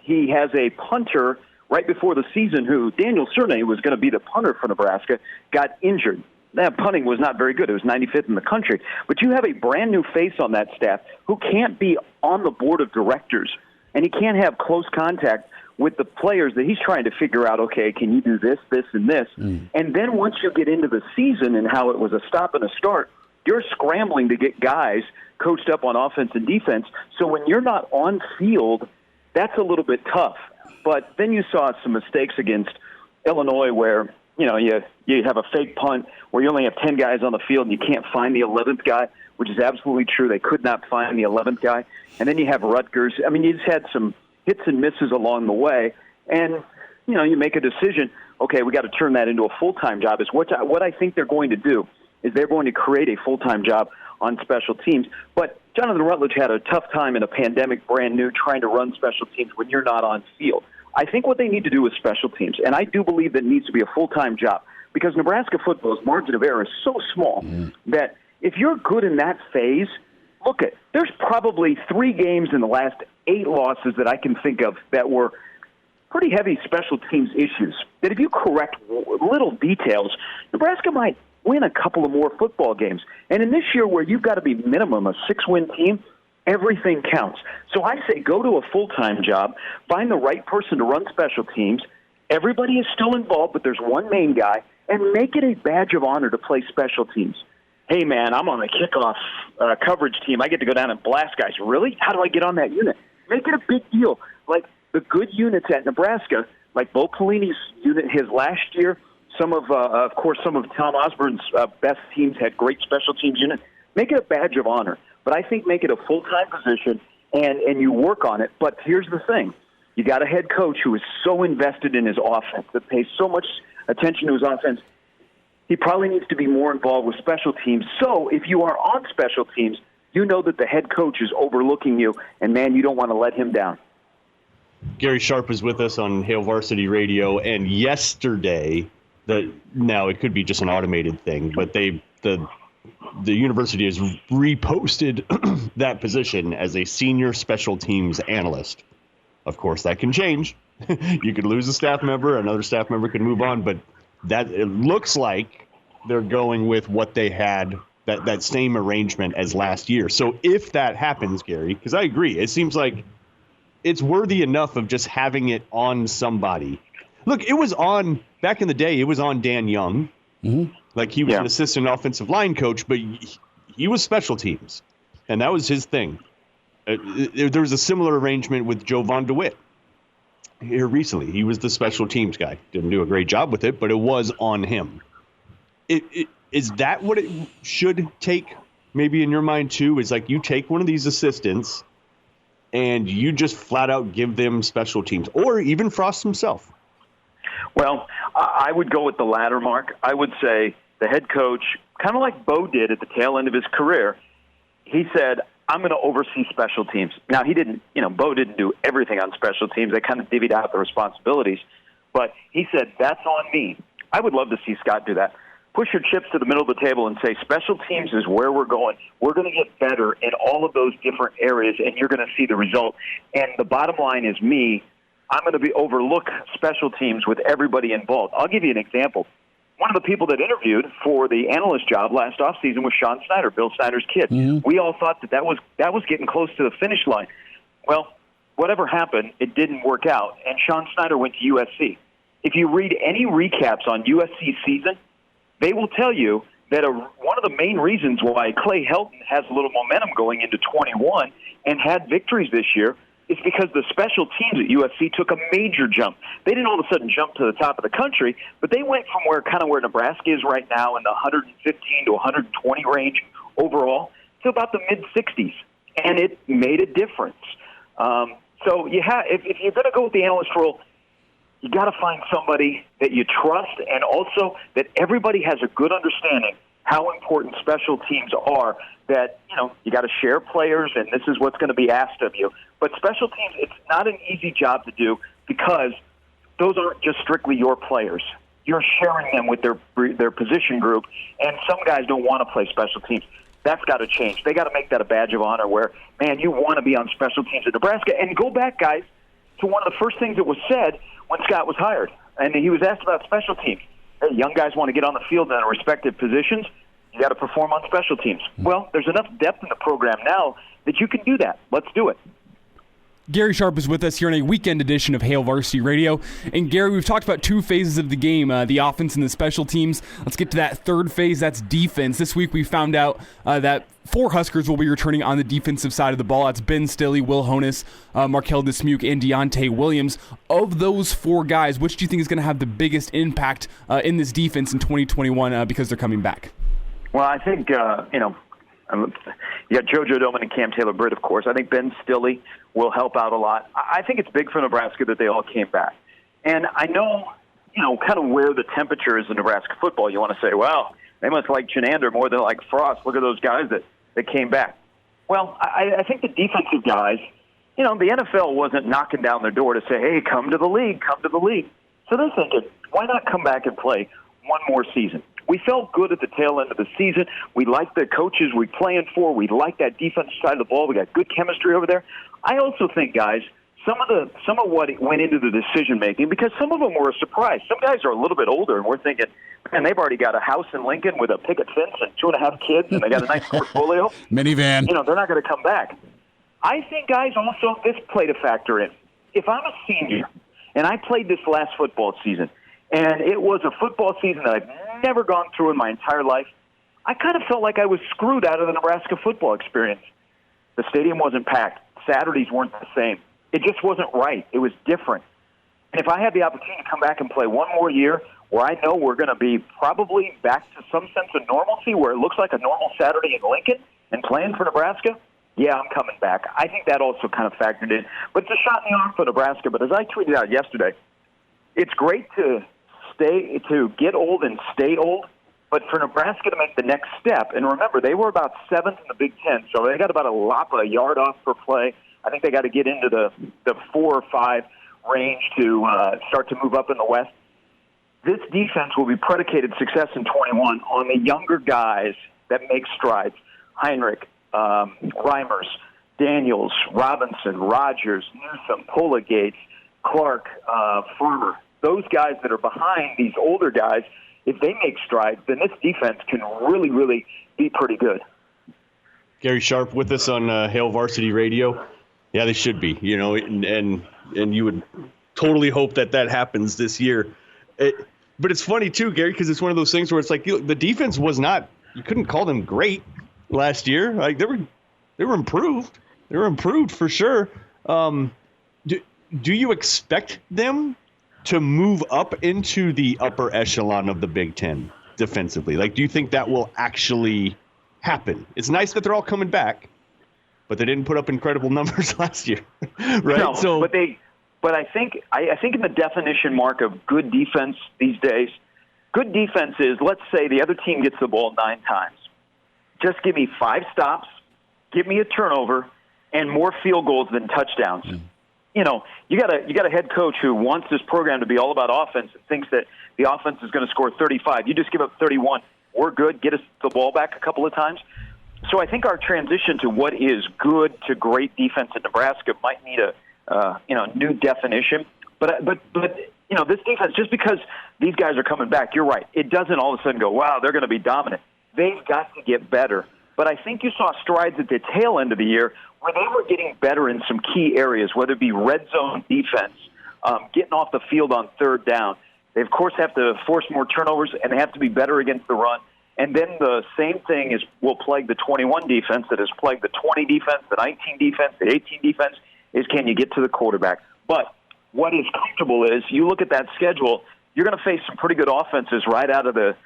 He has a punter right before the season who, Daniel Cerny, was going to be the punter for Nebraska, got injured. That punting was not very good. It was 95th in the country. But you have a brand-new face on that staff who can't be on the board of directors, and he can't have close contact with the players that he's trying to figure out, okay, can you do this, this, and this? And then once you get into the season and how it was a stop and a start, you're scrambling to get guys coached up on offense and defense. So when you're not on field, that's a little bit tough. But then you saw some mistakes against Illinois where, you know, you have a fake punt where you only have 10 guys on the field and you can't find the 11th guy, which is absolutely true. They could not find the 11th guy. And then you have Rutgers. I mean, you just had some hits and misses along the way. And, you know, you make a decision, okay, we got to turn that into a full-time job. Is what I think they're going to do is they're going to create a full-time job on special teams. But Jonathan Rutledge had a tough time in a pandemic, brand new, trying to run special teams when you're not on field. I think what they need to do with special teams, and I do believe that it needs to be a full-time job, because Nebraska football's margin of error is so small that if you're good in that phase, look at, there's probably 3 games in the last 8 losses that I can think of that were pretty heavy special teams issues, that if you correct little details, Nebraska might win a couple of more football games. And in this year where you've got to be minimum a 6-win team, everything counts. So I say go to a full-time job, find the right person to run special teams. Everybody is still involved, but there's one main guy, and make it a badge of honor to play special teams. Hey, man, I'm on the kickoff coverage team. I get to go down and blast guys. Really? How do I get on that unit? Make it a big deal. Like the good units at Nebraska, like Bo Pelini's unit his last year, some of course, some of Tom Osborne's best teams had great special teams units. Make it a badge of honor. But I think make it a full-time position and you work on it. But here's the thing. You got a head coach who is so invested in his offense, that pays so much attention to his offense. He probably needs to be more involved with special teams. So if you are on special teams, you know that the head coach is overlooking you, and, man, you don't want to let him down. Gary Sharp was with us on Hail Varsity Radio, and yesterday, now it could be just an automated thing, but the university has reposted that position as a senior special teams analyst. Of course, that can change. You could lose a staff member, another staff member could move on, but that it looks like they're going with what they had, that same arrangement as last year. So if that happens, Gary, because I agree, it seems like it's worthy enough of just having it on somebody. Look, it was on, back in the day, it was on Dan Young. Mm-hmm. Like he was an assistant offensive line coach, but he was special teams, and that was his thing. There was a similar arrangement with Joe Von DeWitt here recently. He was the special teams guy. Didn't do a great job with it, but it was on him. Is that what it should take, maybe in your mind too? Is like you take one of these assistants and you just flat out give them special teams, or even Frost himself? Well, I would go with the latter, Mark. I would say the head coach, kind of like Bo did at the tail end of his career, he said, I'm going to oversee special teams. Now, he didn't, Bo didn't do everything on special teams. They kind of divvied out the responsibilities. But he said, that's on me. I would love to see Scott do that. Push your chips to the middle of the table and say, special teams is where we're going. We're going to get better in all of those different areas, and you're going to see the result. And the bottom line is me. I'm going to overlook special teams with everybody involved. I'll give you an example. One of the people that interviewed for the analyst job last offseason was Sean Snyder, Bill Snyder's kid. Mm-hmm. We all thought that was getting close to the finish line. Well, whatever happened, it didn't work out, and Sean Snyder went to USC. If you read any recaps on USC's season, they will tell you that one of the main reasons why Clay Helton has a little momentum going into 21 and had victories this year is because the special teams at USC took a major jump. They didn't all of a sudden jump to the top of the country, but they went from where Nebraska is right now in the 115 to 120 range overall to about the mid-60s, and it made a difference. So if you're going to go with the analyst role, you got to find somebody that you trust, and also that everybody has a good understanding how important special teams are, that, you got to share players, and this is what's going to be asked of you. But special teams, it's not an easy job to do because those aren't just strictly your players. You're sharing them with their position group, and some guys don't want to play special teams. That's got to change. They got to make that a badge of honor where, man, you want to be on special teams at Nebraska. And go back, guys, to one of the first things that was said when Scott was hired, and he was asked about special teams. Hey, young guys want to get on the field in their respective positions. You got to perform on special teams. Well, there's enough depth in the program now that you can do that. Let's do it. Gary Sharp is with us here on a weekend edition of Hail Varsity Radio. And Gary, we've talked about two phases of the game, the offense and the special teams. Let's get to that third phase, that's defense. This week we found out that 4 Huskers will be returning on the defensive side of the ball. That's Ben Stille, Will Honus, Markel Dismuke, and Deontay Williams. Of those 4 guys, which do you think is going to have the biggest impact in this defense in 2021 because they're coming back? Well, I think, you got JoJo Doman and Cam Taylor-Britt, of course. I think Ben Stille will help out a lot. I think it's big for Nebraska that they all came back. And I know, kind of where the temperature is in Nebraska football. You want to say, well, they must like Chenander more than like Frost. Look at those guys that came back. Well, I think the defensive guys, the NFL wasn't knocking down their door to say, hey, come to the league. So they're thinking, why not come back and play one more season? We felt good at the tail end of the season. We liked the coaches we playing for. We liked that defensive side of the ball. We got good chemistry over there. I also think, guys, some of what went into the decision making, because some of them were a surprise. Some guys are a little bit older, and we're thinking, man, they've already got a house in Lincoln with a picket fence and 2.5 kids, and they got a nice portfolio. Minivan. They're not going to come back. I think, guys, also this played a factor in. If I'm a senior and I played this last football season, and it was a football season that I've never gone through in my entire life, I kind of felt like I was screwed out of the Nebraska football experience. The stadium wasn't packed. Saturdays weren't the same. It just wasn't right. It was different. And if I had the opportunity to come back and play one more year where I know we're going to be probably back to some sense of normalcy, where it looks like a normal Saturday in Lincoln and playing for Nebraska, yeah, I'm coming back. I think that also kind of factored in. But it's a shot in the arm for Nebraska. But as I tweeted out yesterday, it's great to get old and stay old, but for Nebraska to make the next step, and remember, they were about 7th in the Big Ten, so they got about a yard off per play. I think they got to get into the 4 or 5 range to start to move up in the West. This defense will be predicated success in 21 on the younger guys that make strides. Heinrich, Reimers, Daniels, Robinson, Rogers, Newsom, Gates, Clark, Farmer. Those guys that are behind these older guys, if they make strides, then this defense can really, really be pretty good. Gary Sharp with us on Hail Varsity Radio. Yeah, they should be, and you would totally hope that happens this year. But it's funny, too, Gary, because it's one of those things where it's like the defense was not – you couldn't call them great last year. Like they were improved. They were improved for sure. Do you expect them to move up into the upper echelon of the Big Ten defensively? Like, do you think that will actually happen? It's nice that they're all coming back, but they didn't put up incredible numbers last year, right? No, but I think in the definition mark of good defense these days, good defense is, let's say the other team gets the ball 9 times. Just give me 5 stops, give me a turnover, and more field goals than touchdowns. You got a head coach who wants this program to be all about offense and thinks that the offense is going to score 35. You just give up 31. We're good. Get us the ball back a couple of times. So I think our transition to what is good to great defense in Nebraska might need a new definition. But this defense, just because these guys are coming back, you're right. It doesn't all of a sudden go, wow, they're going to be dominant. They've got to get better. But I think you saw strides at the tail end of the year where they were getting better in some key areas, whether it be red zone defense, getting off the field on 3rd down. They, of course, have to force more turnovers, and they have to be better against the run. And then the same thing will plague the 21 defense that has plagued the 20 defense, the 19 defense, the 18 defense, is can you get to the quarterback? But what is comfortable is you look at that schedule, you're going to face some pretty good offenses right out of the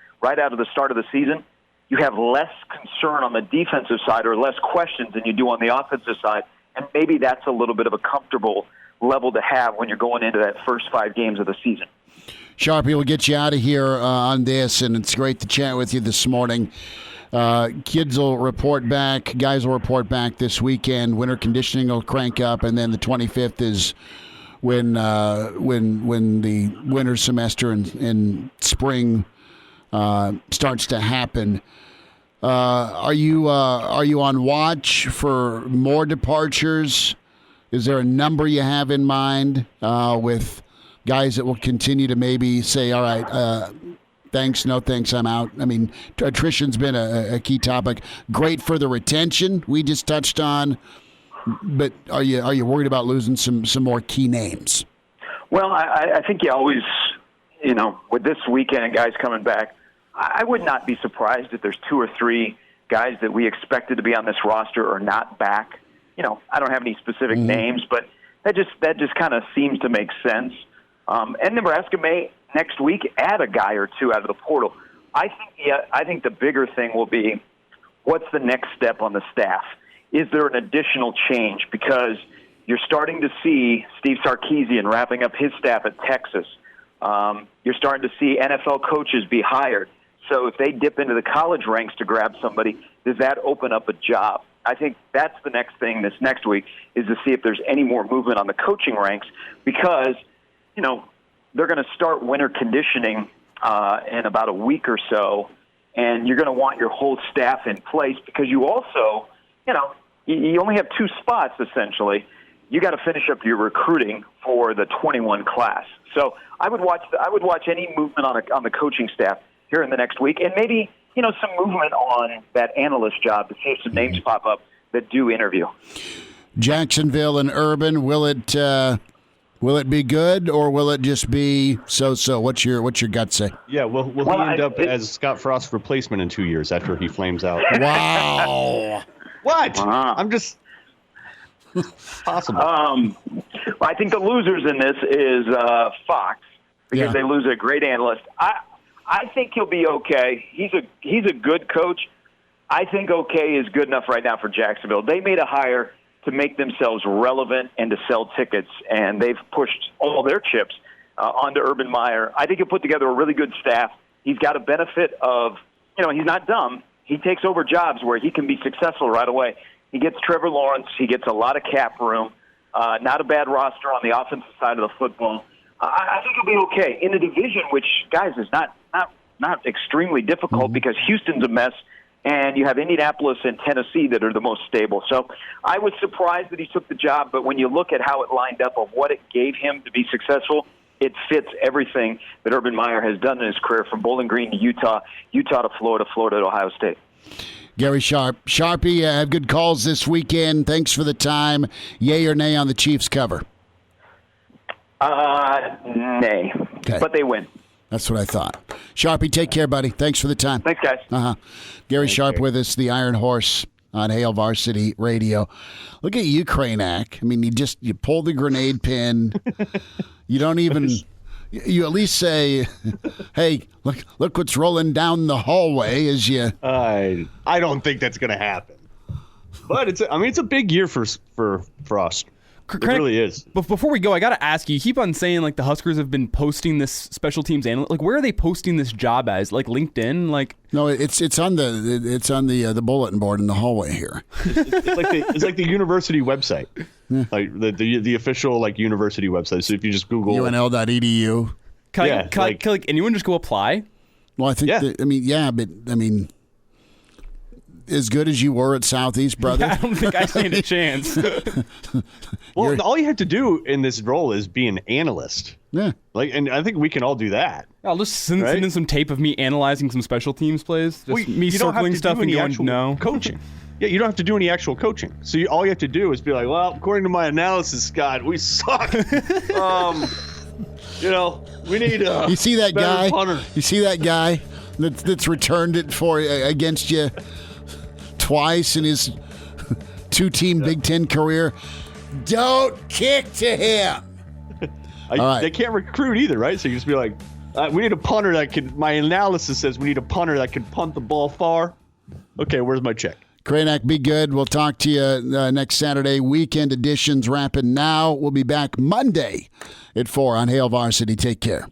start of the season. You have less concern on the defensive side or less questions than you do on the offensive side, and maybe that's a little bit of a comfortable level to have when you're going into that first 5 games of the season. Sharpie, we'll get you out of here on this, and it's great to chat with you this morning. Kids will report back, guys will report back this weekend. Winter conditioning will crank up, and then the 25th is when the winter semester and spring starts to happen. Are you on watch for more departures? Is there a number you have in mind with guys that will continue to maybe say, all right, thanks, no thanks, I'm out? I mean, attrition's been a key topic. Great for the retention we just touched on, but are you worried about losing some more key names? Well, I think you always, with this weekend and guys coming back, I would not be surprised if there's 2 or 3 guys that we expected to be on this roster are not back. I don't have any specific names, but that just kind of seems to make sense. And Nebraska may next week add a guy or 2 out of the portal. I think the bigger thing will be what's the next step on the staff? Is there an additional change? Because you're starting to see Steve Sarkisian wrapping up his staff at Texas. You're starting to see NFL coaches be hired. So if they dip into the college ranks to grab somebody, does that open up a job? I think that's the next thing this next week is to see if there's any more movement on the coaching ranks because, they're going to start winter conditioning in about a week or so, and you're going to want your whole staff in place because you also, you only have 2 spots essentially. You got to finish up your recruiting for the 21 class. So I would watch any movement on the coaching staff here in the next week, and maybe some movement on that analyst job to see if some names pop up that do interview. Jacksonville and Urban, will it be good or will it just be so-so? What's your gut say? Yeah, will he end up as Scott Frost's replacement in 2 years after he flames out? Wow. What? I'm just possible. I think the losers in this is Fox because they lose a great analyst. I think he'll be okay. He's a good coach. I think okay is good enough right now for Jacksonville. They made a hire to make themselves relevant and to sell tickets, and they've pushed all their chips onto Urban Meyer. I think he'll put together a really good staff. He's got a benefit of, he's not dumb. He takes over jobs where he can be successful right away. He gets Trevor Lawrence. He gets a lot of cap room. Not a bad roster on the offensive side of the football. I think he'll be okay in a division which, guys, is not extremely difficult because Houston's a mess, and you have Indianapolis and Tennessee that are the most stable. So I was surprised that he took the job, but when you look at how it lined up of what it gave him to be successful, it fits everything that Urban Meyer has done in his career, from Bowling Green to Utah, Utah to Florida, Florida to Ohio State. Gary Sharp. Sharpie, have good calls this weekend. Thanks for the time. Yay or nay on the Chiefs cover? Nay. Okay. But they win. That's what I thought. Sharpie, take care, buddy. Thanks for the time. Thanks, guys. Gary Sharp with us, the Iron Horse on Hail Varsity Radio. Look at you, Kranak. I mean, you pull the grenade pin. You don't even... You at least say, "Hey, look what's rolling down the hallway." As you, I don't think that's going to happen. But it's a big year for Frost. It really is. But before we go, I got to ask you. You keep on saying the Huskers have been posting this special teams analyst. Where are they posting this job as? LinkedIn? No, it's on the bulletin board in the hallway here. It's like the university website. Yeah. Like the official university website. So if you just Google UNL.edu. Can anyone just go apply? Well, I think but as good as you were at Southeast, brother. I don't think I stand a chance. Well, all you have to do in this role is be an analyst. Yeah. And I think we can all do that. I'll just send in some tape of me analyzing some special teams plays. Just me circling stuff and going, no. Coaching. Yeah, you don't have to do any actual coaching. So all you have to do is be like, well, according to my analysis, Scott, we suck. We need a You see that guy? punter. You see that guy that's returned it against you twice in his two-team Big Ten career? Don't kick to him. They can't recruit either, right? So you just be like, we need a punter that can. My analysis says we need a punter that can punt the ball far. Okay, where's my check? Kranak, be good. We'll talk to you next Saturday. Weekend editions wrapping now. We'll be back Monday at 4 on Hail Varsity. Take care.